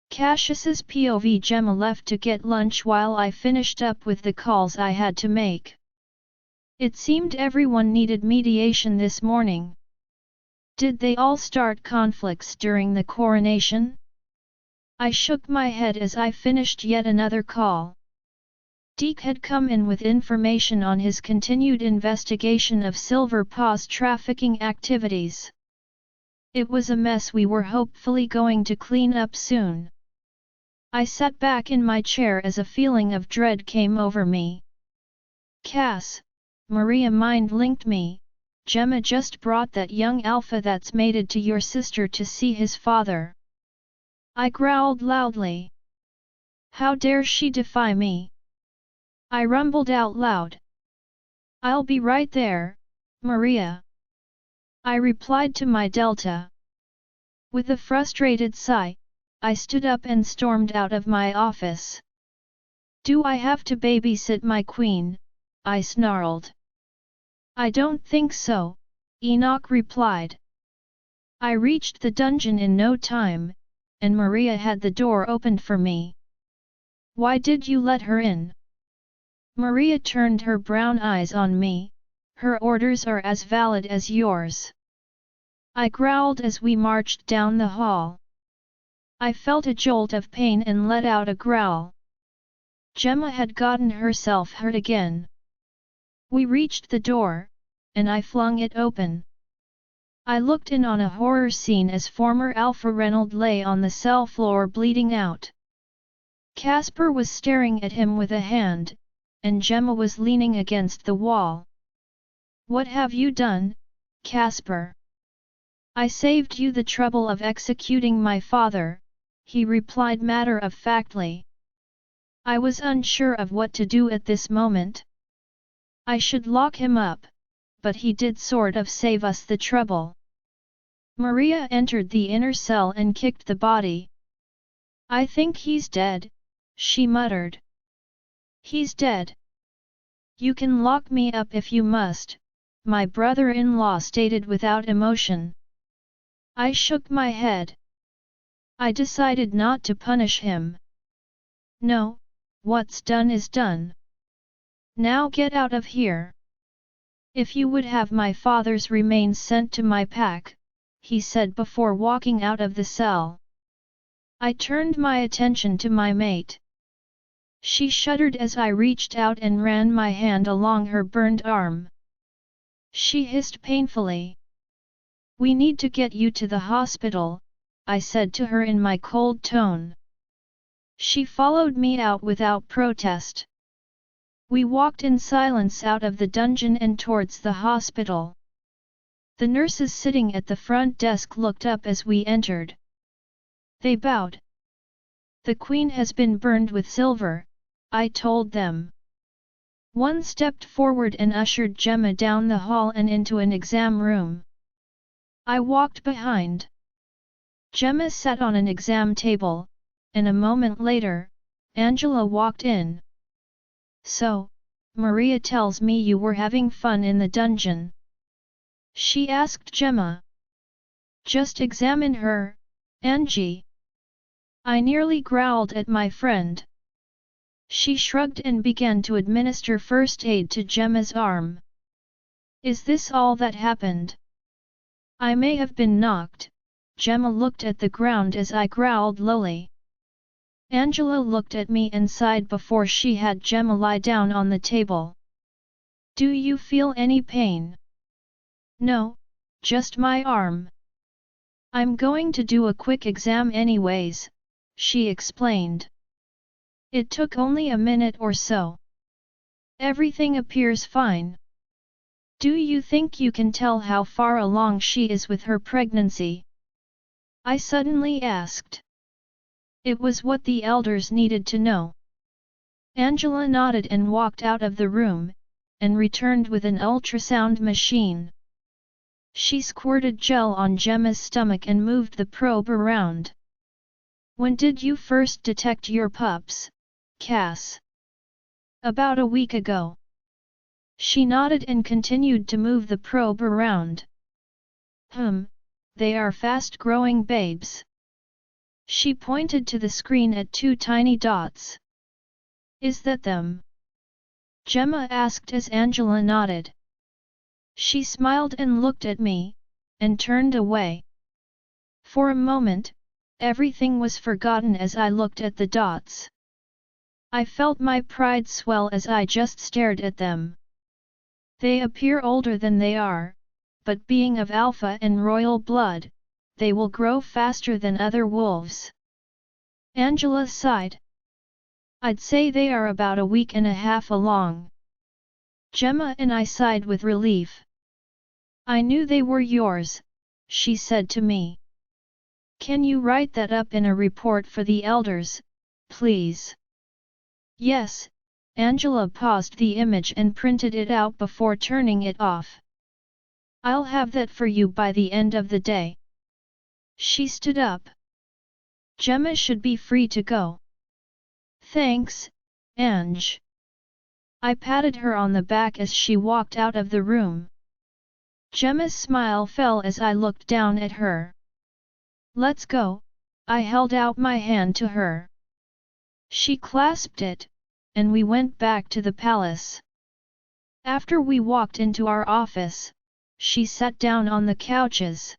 Cashas's POV Gemma left to get lunch while I finished up with the calls I had to make. It seemed everyone needed mediation this morning. Did they all start conflicts during the coronation? I shook my head as I finished yet another call. Deke had come in with information on his continued investigation of Silver Paw's trafficking activities. It was a mess we were hopefully going to clean up soon. I sat back in my chair as a feeling of dread came over me. "Cass," Maria mind-linked me, "Gemma just brought that young alpha that's mated to your sister to see his father." I growled loudly. "How dare she defy me?" I rumbled out loud. "I'll be right there, Maria," I replied to my Delta. With a frustrated sigh, I stood up and stormed out of my office. "Do I have to babysit my queen?" I snarled. "I don't think so," Enoch replied. I reached the dungeon in no time, and Maria had the door opened for me. "Why did you let her in?" Maria turned her brown eyes on me. "Her orders are as valid as yours." I growled as we marched down the hall. I felt a jolt of pain and let out a growl. Gemma had gotten herself hurt again. We reached the door, and I flung it open. I looked in on a horror scene as former Alpha Reynolds lay on the cell floor bleeding out. Casper was staring at him with a hand, and Gemma was leaning against the wall. "What have you done, Casper?" "I saved you the trouble of executing my father," he replied matter-of-factly. I was unsure of what to do at this moment. I should lock him up, but he did sort of save us the trouble. Maria entered the inner cell and kicked the body. "I think he's dead," she muttered. "He's dead. You can lock me up if you must," my brother-in-law stated without emotion. I shook my head. I decided not to punish him. "No, what's done is done. Now get out of here. If you would have my father's remains sent to my pack," he said before walking out of the cell. I turned my attention to my mate. She shuddered as I reached out and ran my hand along her burned arm. She hissed painfully. "We need to get you to the hospital," I said to her in my cold tone. She followed me out without protest. We walked in silence out of the dungeon and towards the hospital. The nurses sitting at the front desk looked up as we entered. They bowed. "The queen has been burned with silver," I told them. One stepped forward and ushered Gemma down the hall and into an exam room. I walked behind. Gemma sat on an exam table, and a moment later, Angela walked in. "So, Maria tells me you were having fun in the dungeon," she asked Gemma. "Just examine her, Angie." I nearly growled at my friend. She shrugged and began to administer first aid to Gemma's arm. "Is this all that happened?" "I may have been knocked." Gemma looked at the ground as I growled lowly. Angela looked at me and sighed before she had Gemma lie down on the table. "Do you feel any pain?" "No, just my arm. I'm going to do a quick exam anyways," she explained. It took only a minute or so. "Everything appears fine. Do you think you can tell how far along she is with her pregnancy?" I suddenly asked. It was what the elders needed to know. Angela nodded and walked out of the room, and returned with an ultrasound machine. She squirted gel on Gemma's stomach and moved the probe around. "When did you first detect your pups, Cass?" "About a week ago." She nodded and continued to move the probe around. They are fast-growing babes." She pointed to the screen at two tiny dots. "Is that them?" Gemma asked as Angela nodded. She smiled and looked at me, and turned away. For a moment, everything was forgotten as I looked at the dots. I felt my pride swell as I just stared at them. They appear older than they are, but being of alpha and royal blood, they will grow faster than other wolves. Angela sighed. "I'd say they are about a week and a half along." Gemma and I sighed with relief. "I knew they were yours," she said to me. "Can you write that up in a report for the elders, please?" "Yes." Angela paused the image and printed it out before turning it off. "I'll have that for you by the end of the day." She stood up. "Gemma should be free to go." "Thanks, Ange." I patted her on the back as she walked out of the room. Gemma's smile fell as I looked down at her. "Let's go," I held out my hand to her. She clasped it, and we went back to the palace. After we walked into our office, she sat down on the couches.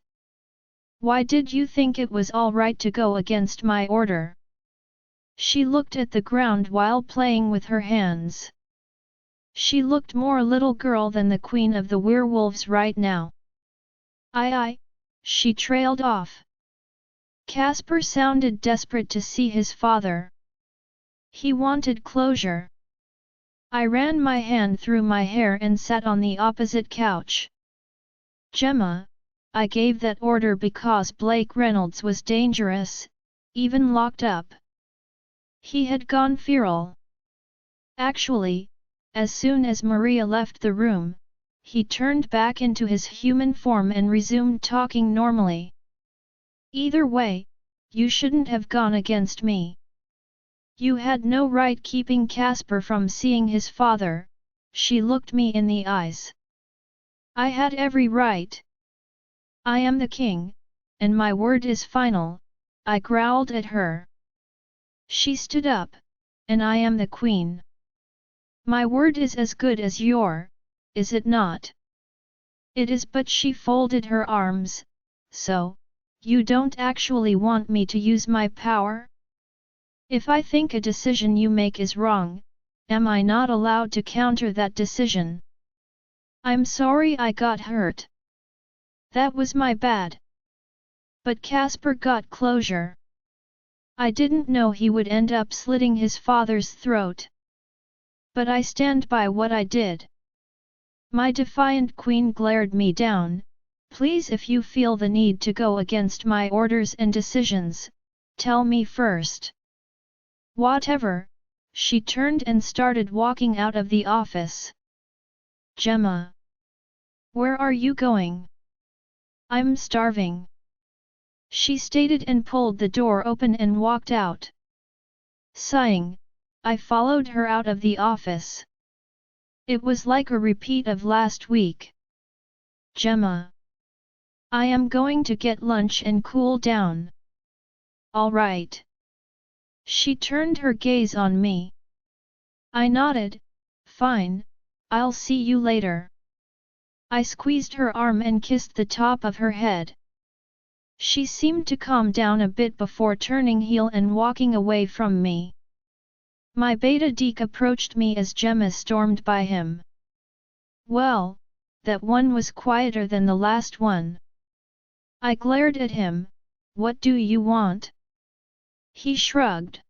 "Why did you think it was all right to go against my order?" She looked at the ground while playing with her hands. She looked more little girl than the queen of the werewolves right now. She trailed off. Casper sounded desperate to see his father. He wanted closure. I ran my hand through my hair and sat on the opposite couch. "Gemma, I gave that order because Blake Reynolds was dangerous, even locked up. He had gone feral. Actually, as soon as Maria left the room, he turned back into his human form and resumed talking normally. Either way, you shouldn't have gone against me. You had no right keeping Casper from seeing his father." She looked me in the eyes. "I had every right. I am the king, and my word is final," I growled at her. She stood up, "And I am the queen. My word is as good as yours, is it not?" "It is," but she folded her arms. "So, you don't actually want me to use my power? If I think a decision you make is wrong, am I not allowed to counter that decision?" "I'm sorry I got hurt. That was my bad. But Casper got closure. I didn't know he would end up slitting his father's throat. But I stand by what I did." My defiant queen glared me down. "Please, if you feel the need to go against my orders and decisions, tell me first." "Whatever," She turned and started walking out of the office. Gemma. Where are you going? I'm starving. She stated and pulled the door open and walked out. Sighing, I followed her out of the office. It was like a repeat of last week. Gemma. I am going to get lunch and cool down. All right. She turned her gaze on me. I nodded, fine, I'll see you later. I squeezed her arm and kissed the top of her head. She seemed to calm down a bit before turning heel and walking away from me. My beta Deke approached me as Gemma stormed by him. Well, that one was quieter than the last one. I glared at him, what do you want? He shrugged.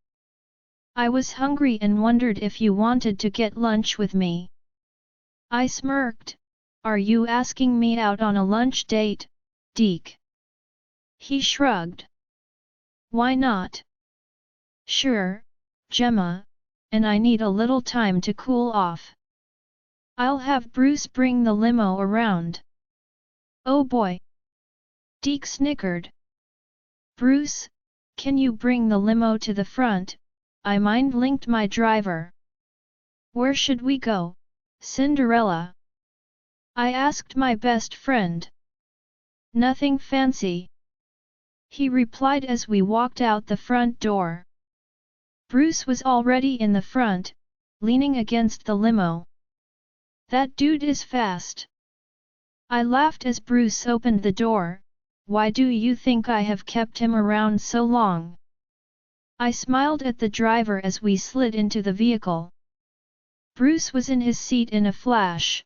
I was hungry and wondered if you wanted to get lunch with me. I smirked, are you asking me out on a lunch date, Deke? He shrugged. Why not? Sure, Gemma, and I need a little time to cool off. I'll have Bruce bring the limo around. Oh boy! Deke snickered. Bruce, can you bring the limo to the front? I mind-linked my driver. Where should we go, Cinderella? I asked my best friend. Nothing fancy. He replied as we walked out the front door. Bruce was already in the front, leaning against the limo. That dude is fast. I laughed as Bruce opened the door. Why do you think I have kept him around so long? I smiled at the driver as we slid into the vehicle. Bruce was in his seat in a flash.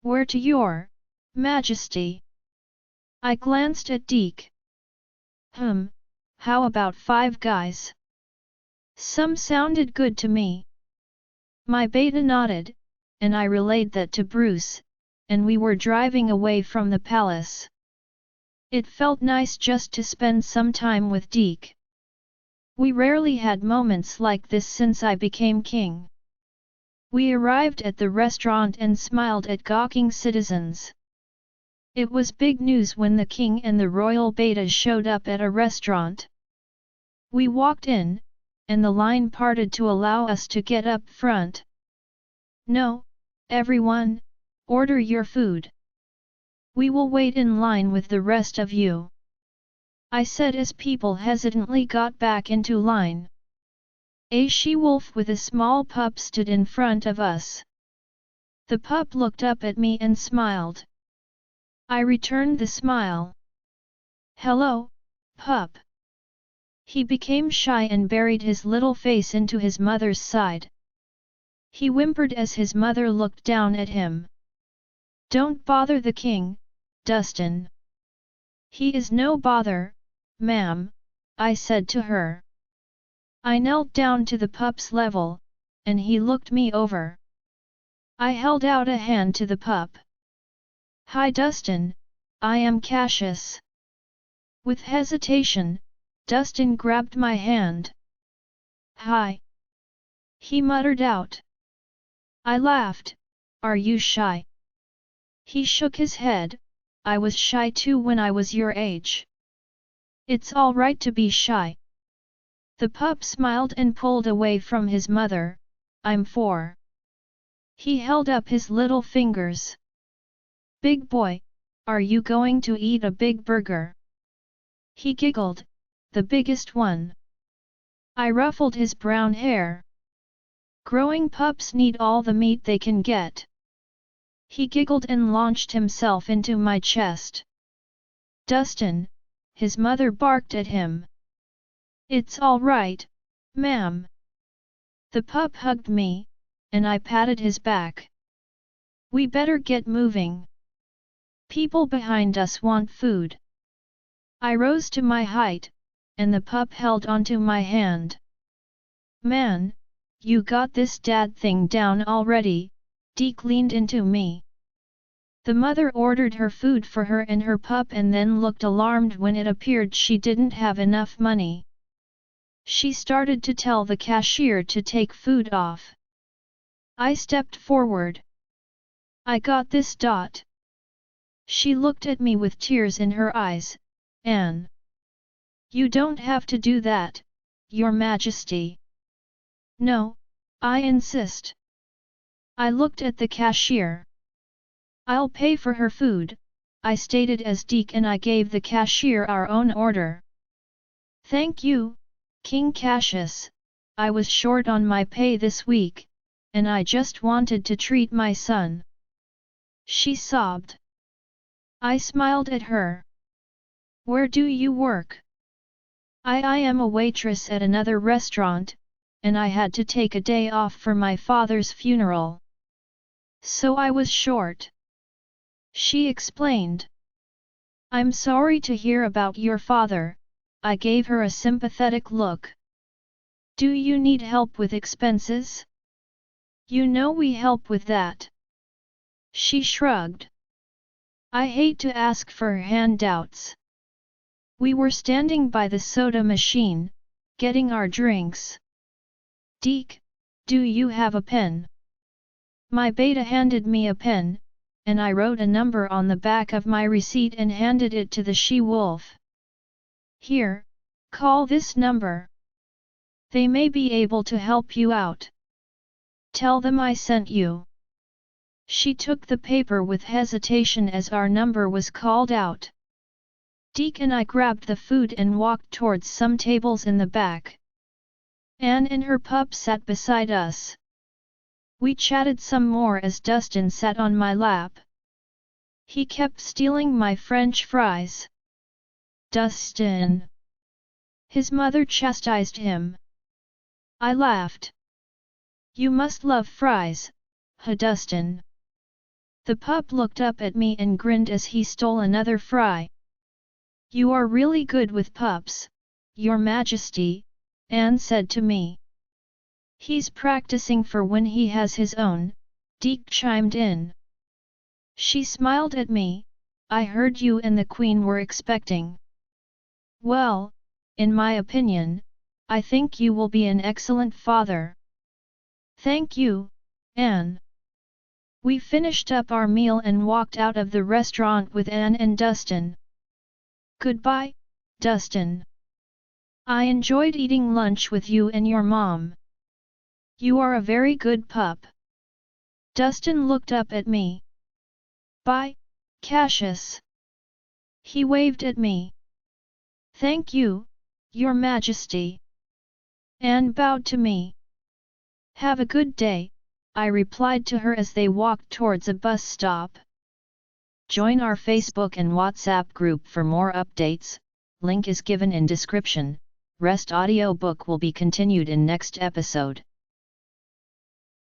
Where to your Majesty? I glanced at Deke. How about 5 guys? Some sounded good to me. My beta nodded, and I relayed that to Bruce, and we were driving away from the palace. It felt nice just to spend some time with Deke. We rarely had moments like this since I became king. We arrived at the restaurant and smiled at gawking citizens. It was big news when the king and the royal betas showed up at a restaurant. We walked in, and the line parted to allow us to get up front. No, everyone, order your food. We will wait in line with the rest of you. I said as people hesitantly got back into line. A she-wolf with a small pup stood in front of us. The pup looked up at me and smiled. I returned the smile. Hello, pup. He became shy and buried his little face into his mother's side. He whimpered as his mother looked down at him. Don't bother the king, Dustin. He is no bother, ma'am, I said to her. I knelt down to the pup's level, and he looked me over. I held out a hand to the pup. Hi Dustin, I am Cashas. With hesitation, Dustin grabbed my hand. Hi. He muttered out. I laughed. Are you shy? He shook his head. I was shy too when I was your age. It's all right to be shy. The pup smiled and pulled away from his mother. I'm 4. He held up his little fingers. Big boy, are you going to eat a big burger? He giggled. The biggest one. I ruffled his brown hair. Growing pups need all the meat they can get. He giggled and launched himself into my chest. Dustin, his mother barked at him. It's all right, ma'am. The pup hugged me, and I patted his back. We better get moving. People behind us want food. I rose to my height, and the pup held onto my hand. Man, you got this dad thing down already, Deke leaned into me. The mother ordered her food for her and her pup and then looked alarmed when it appeared she didn't have enough money. She started to tell the cashier to take food off. I stepped forward. I got this. She looked at me with tears in her eyes. Anne. You don't have to do that, Your Majesty. No, I insist. I looked at the cashier. I'll pay for her food, I stated as Deke, and I gave the cashier our own order. Thank you, King Cashas. I was short on my pay this week, and I just wanted to treat my son. She sobbed. I smiled at her. Where do you work? I am a waitress at another restaurant, and I had to take a day off for my father's funeral. So I was short. She explained. I'm sorry to hear about your father, I gave her a sympathetic look. Do you need help with expenses? You know we help with that. She shrugged. I hate to ask for handouts. We were standing by the soda machine, getting our drinks. Deke, do you have a pen? My beta handed me a pen, and I wrote a number on the back of my receipt and handed it to the she-wolf. Here, call this number. They may be able to help you out. Tell them I sent you. She took the paper with hesitation as our number was called out. Deke and I grabbed the food and walked towards some tables in the back. Anne and her pup sat beside us. We chatted some more as Dustin sat on my lap. He kept stealing my French fries. Dustin! His mother chastised him. I laughed. You must love fries, huh, Dustin? The pup looked up at me and grinned as he stole another fry. You are really good with pups, Your Majesty, Anne said to me. He's practicing for when he has his own, Deke chimed in. She smiled at me. I heard you and the Queen were expecting. Well, in my opinion, I think you will be an excellent father. Thank you, Anne. We finished up our meal and walked out of the restaurant with Anne and Dustin. Goodbye, Dustin. I enjoyed eating lunch with you and your mom. You are a very good pup. Dustin looked up at me. Bye, Cashas. He waved at me. Thank you, Your Majesty. Anne bowed to me. Have a good day, I replied to her as they walked towards a bus stop. Join our Facebook and WhatsApp group for more updates, link is given in description. Rest audiobook will be continued in next episode.